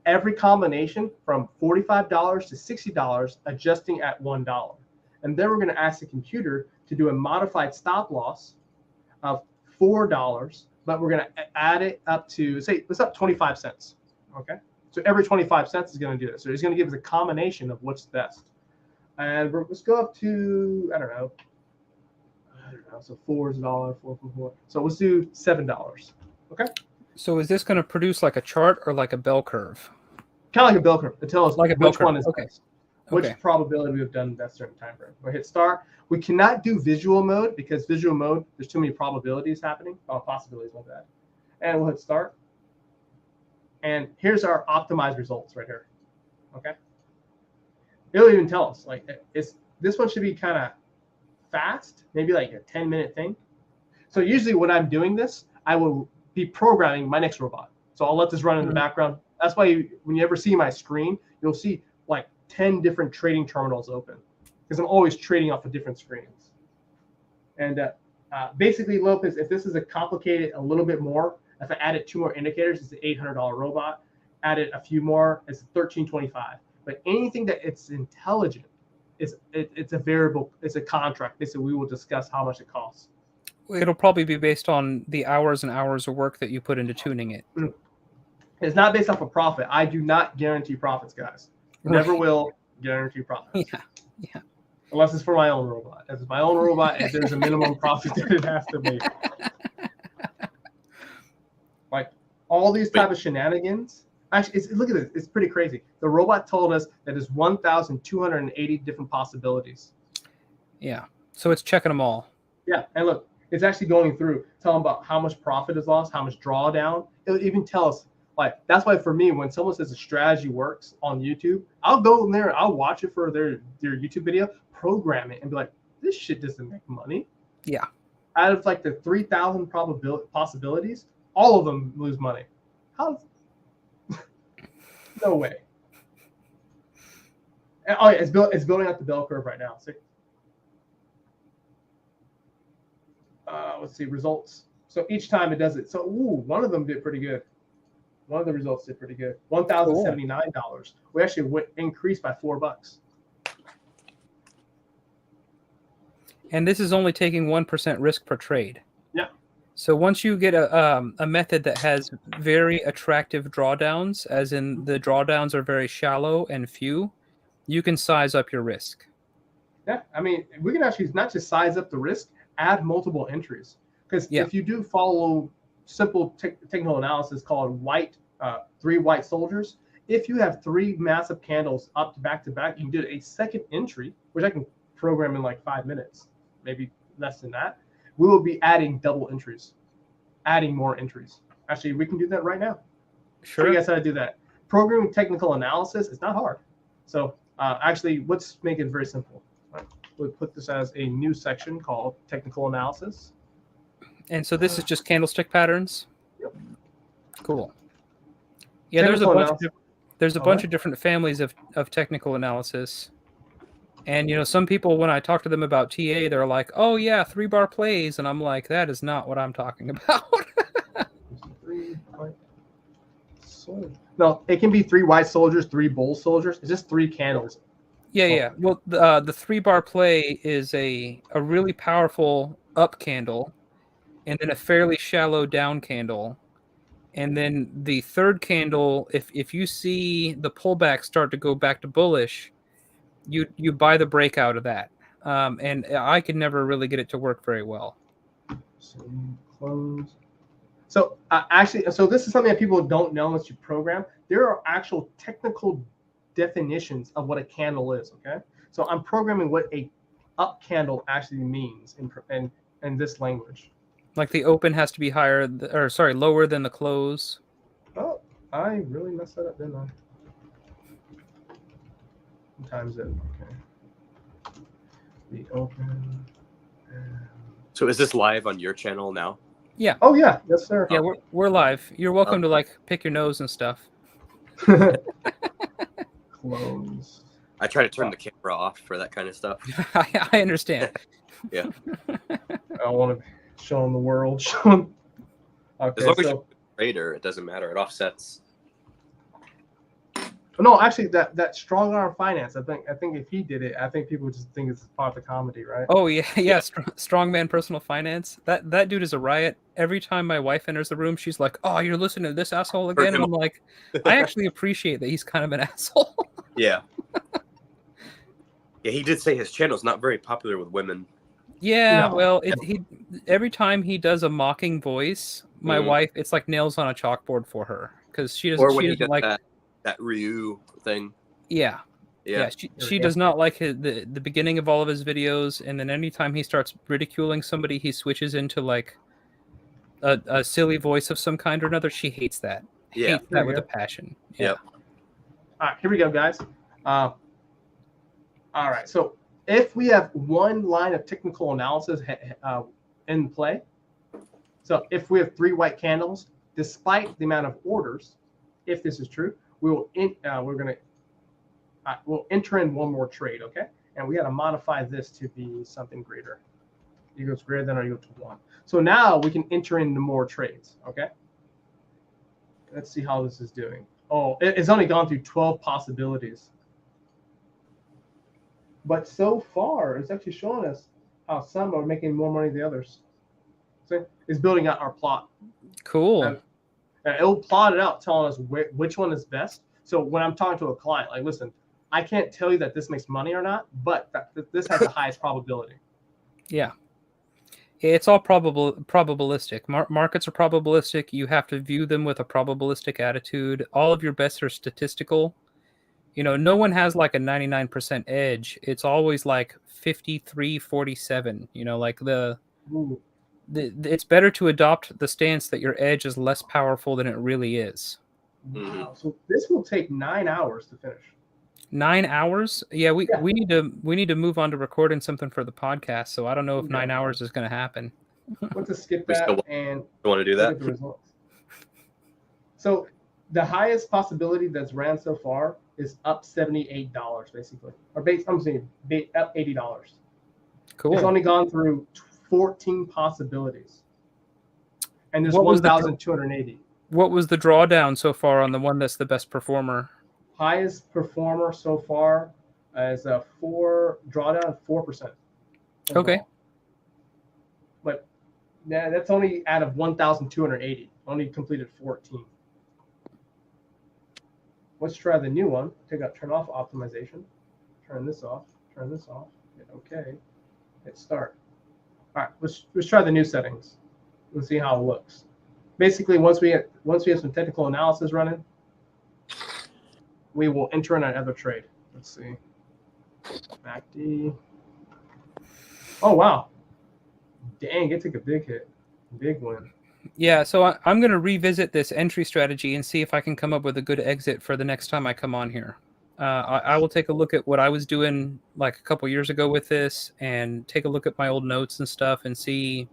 every combination from $45 to $60, adjusting at $1. And then we're going to ask the computer to do a modified stop loss of $4, but we're going to add it up to, say, let's up 25 cents. Okay. So every 25 cents is going to do this. So it's going to give us a combination of what's best. And let's go up to, I don't know. So $4 is $1, 4, 4, 4. So let's do $7. Okay. So is this going to produce like a chart or like a bell curve? Kind of like a bell curve to tell us like which one is best. Which probability we have done in that certain time frame. We'll hit start. We cannot do visual mode because visual mode, there's too many probabilities happening. Oh, possibilities, my bad. And we'll hit start. And here's our optimized results right here. Okay. It'll even tell us like this one should be kind of fast, maybe like a 10-minute thing. So usually when I'm doing this, I will be programming my next robot. So I'll let this run in the background. That's why when you ever see my screen, you'll see like 10 different trading terminals open because I'm always trading off of different screens. And basically, Lopez, if this is a little bit more, if I added 2 more indicators, it's an $800 robot. Added a few more, it's $1,325. But anything that it's intelligent, it's a variable, it's a contract. Basically, we will discuss how much it costs. It'll probably be based on the hours and hours of work that you put into tuning it. It's not based off of profit. I do not guarantee profits, guys. Never will guarantee profits. Yeah. Unless it's for my own robot. If it's my own robot, and there's a minimum profit that it has to make. Like all these type of shenanigans. Actually, look at this. It's pretty crazy. The robot told us that there's 1,280 different possibilities. Yeah. So it's checking them all. Yeah, and look, it's actually going through, telling about how much profit is lost, how much drawdown. It'll even tell us, like, that's why for me, when someone says a strategy works on YouTube, I'll go in there, I'll watch it for their YouTube video, program it, and be like, this shit doesn't make money. Yeah. Out of like the 3,000 possibilities, all of them lose money. How? No way. And, oh yeah, it's building up the bell curve right now. See? Let's see, results. So each time it does it. So one of them did pretty good. One of the results did pretty good. $1,079. We actually increased by $4. And this is only taking 1% risk per trade. Yeah. So once you get a method that has very attractive drawdowns, as in the drawdowns are very shallow and few, you can size up your risk. Yeah, I mean, we can actually not just size up the risk, add multiple entries. Because if you do follow simple technical analysis called three white soldiers, if you have three massive candles up to back, you can do a second entry, which I can program in like 5 minutes, maybe less than that. We will be adding double entries, adding more entries. Actually, we can do that right now. Sure. Show you guys how to do that. Programming technical analysis is not hard. So actually, let's make it very simple. We'll put this as a new section called technical analysis. And so this is just candlestick patterns? Yep. Cool. Yeah, there's a bunch of different families of technical analysis. And, some people, when I talk to them about TA, they're like, oh, yeah, 3-bar plays. And I'm like, that is not what I'm talking about. No, it can be 3 white soldiers, 3 bull soldiers. It's just 3 candles. Yeah. Well, the 3-bar play is a really powerful up candle and then a fairly shallow down candle. And then the third candle, if you see the pullback start to go back to bullish, you buy the breakout of that. And I could never really get it to work very well. So close. So so this is something that people don't know unless you program. There are actual technical definitions of what a candle is. Okay, so I'm programming what a up candle actually means in this language. Like the open has to be lower than the close. Oh, I really messed that up, didn't I? Times it. Okay. The open. So is this live on your channel now? Yeah. Oh yeah, yes sir. Yeah, we're live. You're welcome to pick your nose and stuff. Close. I try to turn the camera off for that kind of stuff. I understand. Yeah. I want to show them the world. Okay, as long as you're a trader, it doesn't matter. It offsets. No, actually, that strong arm finance. I think if he did it, I think people would just think it's part of the comedy, right? Oh yeah. Strongman personal finance. That dude is a riot. Every time my wife enters the room, she's like, "Oh, you're listening to this asshole again?" And I'm like, I actually appreciate that he's kind of an asshole. Yeah. Yeah, he did say his channel's not very popular with women. Yeah, No. well, every time he does a mocking voice, my wife, it's like nails on a chalkboard for her because she doesn't. Or when she he doesn't does like that Ryu thing. Yeah. She does not like the beginning of all of his videos, and then anytime he starts ridiculing somebody, he switches into like a silly voice of some kind or another. She hates that. Hates that with a passion. Yeah. Yep. All right, here we go, guys. All right, so if we have one line of technical analysis in play, so if we have 3 white candles, despite the amount of orders, if this is true, we'll enter in one more trade, okay? And we got to modify this to be something greater. Equals greater than or equal to 1. So now we can enter into more trades, okay? Let's see how this is doing. Oh, it's only gone through 12 possibilities. But so far, it's actually showing us how some are making more money than the others. See? It's building out our plot. Cool. And it'll plot it out, telling us which one is best. So when I'm talking to a client, like, listen, I can't tell you that this makes money or not, but this has the highest probability. Yeah. It's all probabilistic. Markets are probabilistic. You have to view them with a probabilistic attitude. All of your bets are statistical. No one has like a 99% edge. It's always like 53-47. Like it's better to adopt the stance that your edge is less powerful than it really is. Wow. So this will take 9 hours to finish. 9 hours? Yeah, we need to move on to recording something for the podcast. So I don't know if 9 hours is going to happen. Let's just skip that and want to do that. Look at the results. So the highest possibility that's ran so far is up $78 basically, or up $80. Cool. It's only gone through 14 possibilities, and there's 1,280. What was the drawdown so far on the one that's the best performer? Highest performer so far is a drawdown 4%. Okay. But yeah, that's only out of 1,280. Only completed 14. Let's try the new one. Turn off optimization. Turn this off. Turn this off. Hit OK. Hit start. All right. Let's try the new settings. Let's see how it looks. Basically, once we have some technical analysis running, we will enter in another trade. Let's see. MACD. Oh wow. Dang! It took a big hit. Big win. Yeah, so I'm going to revisit this entry strategy and see if I can come up with a good exit for the next time I come on here. I will take a look at what I was doing like a couple years ago with this and take a look at my old notes and stuff and see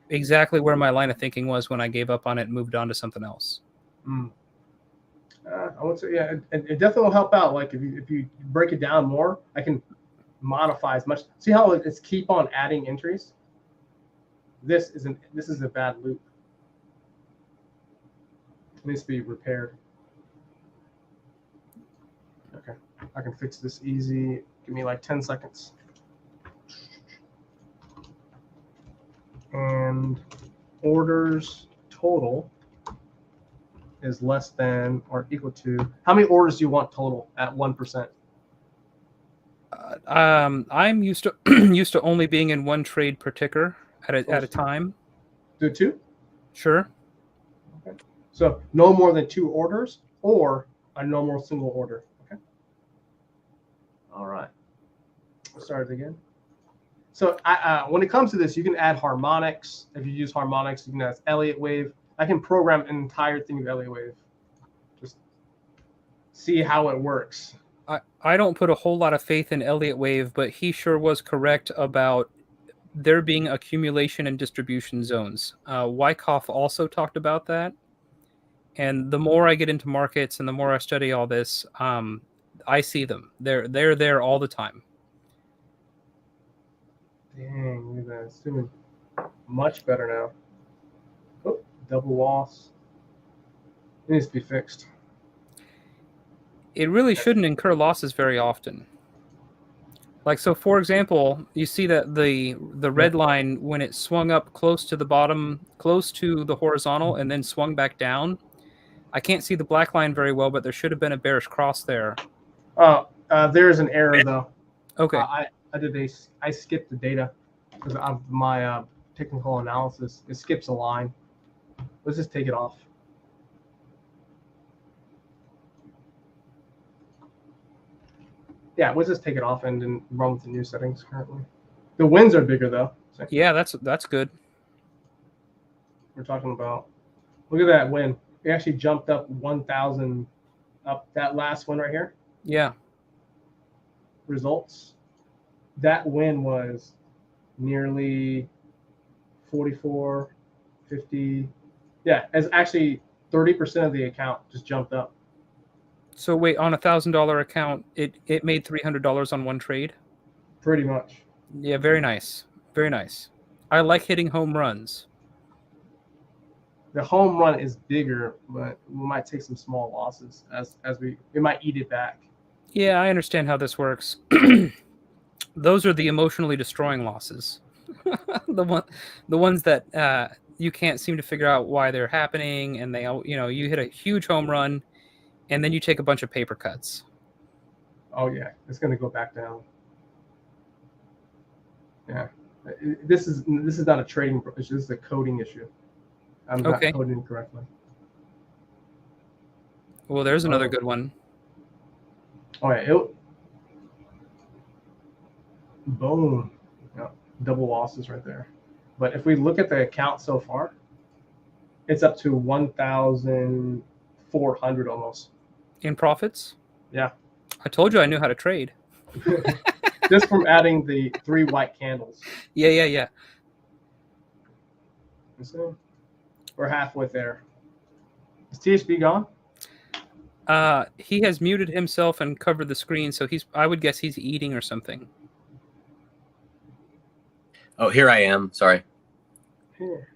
exactly where my line of thinking was when I gave up on it and moved on to something else. I would say, yeah, it definitely will help out. Like if you break it down more, I can modify as much. See how it's keep on adding entries? This is a bad loop. It needs to be repaired. Okay, I can fix this easy. Give me like 10 seconds. And orders total is less than or equal to, how many orders do you want total at 1%? I'm used to only being in one trade per ticker at a time. Do 2? Sure. Okay. So no more than 2 orders or a normal single order. Okay. All right. We'll start it again. So when it comes to this, you can add harmonics. If you use harmonics, you can add Elliott wave. I can program an entire thing of Elliott wave. Just see how it works. I don't put a whole lot of faith in Elliott wave, but he sure was correct about there being accumulation and distribution zones. Wyckoff also talked about that. And the more I get into markets and the more I study all this, I see them. They're there all the time. Dang, look at that. It's doing much better now. Oh, double loss. It needs to be fixed. It really shouldn't incur losses very often. Like, so for example, you see that the red line, when it swung up close to the bottom, close to the horizontal, and then swung back down, I can't see the black line very well, but there should have been a bearish cross there. There's an error though. Okay. I skipped the data because of my technical analysis. It skips a line. Let's just take it off. Yeah, we'll just take it off and then run with the new settings currently. The wins are bigger though. So yeah, that's good. We're talking about, look at that win. It actually jumped up 1,000 up that last one right here. Yeah. Results. That win was nearly 44, 50. Yeah, it's actually 30% of the account just jumped up. So wait, on $1,000 account, it made $300 on one trade? Pretty much. Yeah, very nice. Very nice. I like hitting home runs. The home run is bigger, but we might take some small losses as we might eat it back. Yeah, I understand how this works. Those are the emotionally destroying losses. the ones that you can't seem to figure out why they're happening, and you hit a huge home run, and then you take a bunch of paper cuts. Oh yeah, it's gonna go back down. Yeah, this is not a trading issue. This is a coding issue. I'm not coding correctly. Well, there's another good one. Oh yeah, boom, yeah, double losses right there. But if we look at the account so far, it's up to 1,400 almost in profits. Yeah, I told you I knew how to trade. Just from adding the 3 white candles. Yeah. So we're halfway there. Is THB gone? He has muted himself and covered the screen, so I would guess he's eating or something. Oh, here I am. Sorry. Here.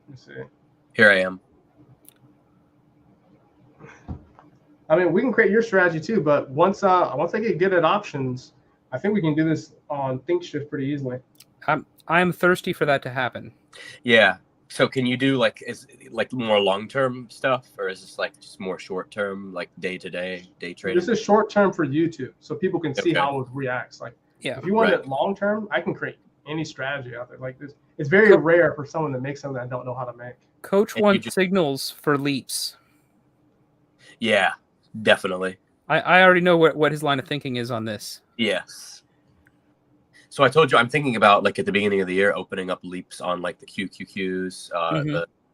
Let's see. Here I am. I mean, we can create your strategy too, but once I get good at options, I think we can do this on ThinkShift pretty easily. I'm thirsty for that to happen. Yeah. So can you do like more long-term stuff, or is this like just more short-term, like day-to-day, day trading? This is short-term for YouTube, so people can see how it reacts. Like, if you want it long-term, I can create any strategy out there like this. It's very rare for someone to make something that I don't know how to make. Coach wants signals for leaps. Yeah, definitely. I already know what his line of thinking is on this. Yes. So I told you I'm thinking about, like, at the beginning of the year opening up leaps on like the QQQs,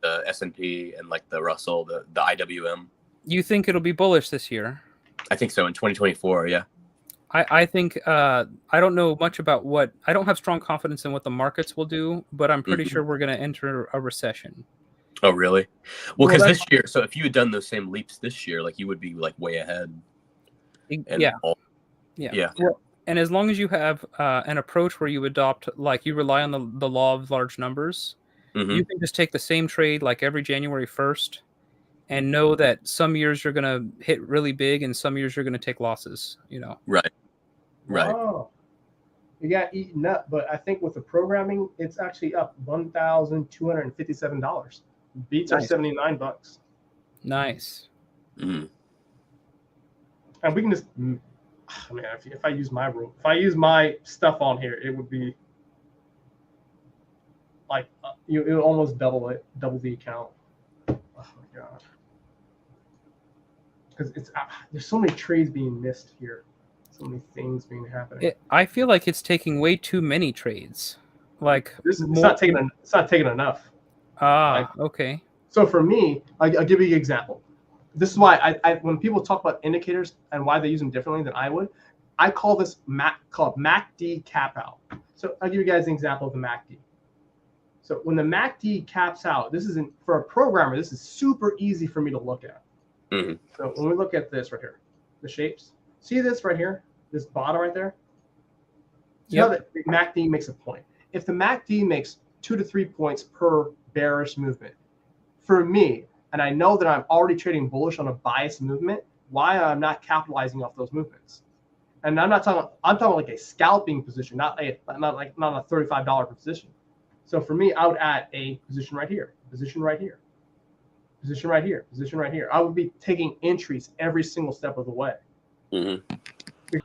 the S&P, and like the Russell, the IWM. You think it'll be bullish this year? I think so, in 2024. Yeah. I think I don't know much about I don't have strong confidence in what the markets will do, but I'm pretty sure we're going to enter a recession. Oh, really? Well, because this year, so if you had done those same leaps this year, like, you would be like way ahead. Yeah. Well, and as long as you have an approach where you adopt, like, you rely on the law of large numbers, you can just take the same trade like every January 1st and know that some years you're going to hit really big and some years you're going to take losses, Right. Oh, you got eaten up, but I think with the programming, it's actually up $1,257. Beats are $79. Nice. And we can just, I mean, if I use my rule, if I use my stuff on here, it would be like it would almost double the account. Oh my god, because there's so many trades being missed here, so many things being happening. I feel like it's taking way too many trades. Like, it's not taking enough. Okay. So for me, I'll give you an example. This is why I when people talk about indicators and why they use them differently than I would, I call this MACD cap out. So I'll give you guys an example of the MACD. So when the MACD caps out, for a programmer, this is super easy for me to look at. So when we look at this right here, the shapes, see this right here, this bottom right there? See how the MACD makes a point. If the MACD makes 2 to 3 points per bearish movement, for me, and I know that I'm already trading bullish on a biased movement, why I'm not capitalizing off those movements? And I'm talking like a scalping position, not a $35 position. So for me, I would add a position right here, position right here, position right here, position right here. I would be taking entries every single step of the way.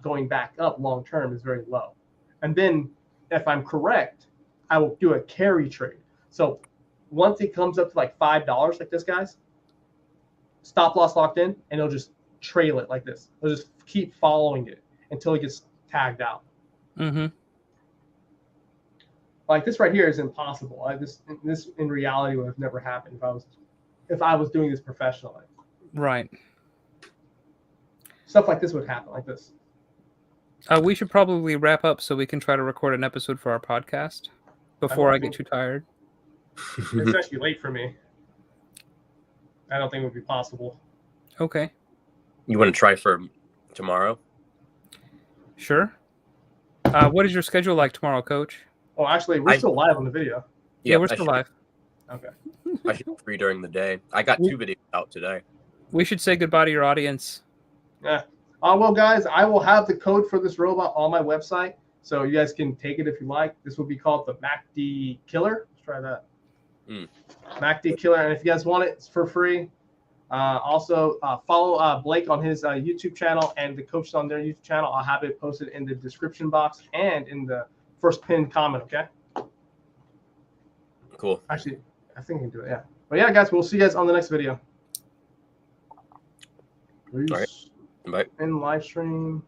Going back up long term is very low. And then if I'm correct, I will do a carry trade. So once it comes up to like $5, like this, guys, stop loss locked in, and it'll just trail it like this. It'll just keep following it until it gets tagged out. Like this right here is impossible. This in reality would have never happened if I was doing this professionally. Right. Stuff like this would happen like this. We should probably wrap up so we can try to record an episode for our podcast before I get too tired. It's actually late for me. I don't think it would be possible. Okay. You want to try for tomorrow? Sure. What is your schedule like tomorrow, Coach? Oh, actually, we're still live on the video. Yeah, we're still live. Okay. I should be free during the day. I got 2 videos out today. We should say goodbye to your audience. Yeah. Well, guys, I will have the code for this robot on my website. So you guys can take it if you like. This will be called the MACD Killer. Let's try that. MACD Killer. And if you guys want it, it's for free. Also, follow Blake on his YouTube channel and the coaches on their YouTube channel. I'll have it posted in the description box and in the first pinned comment, okay? Cool. Actually, I think I can do it, yeah. But yeah, guys, we'll see you guys on the next video. Peace. All right. Bye. In live stream.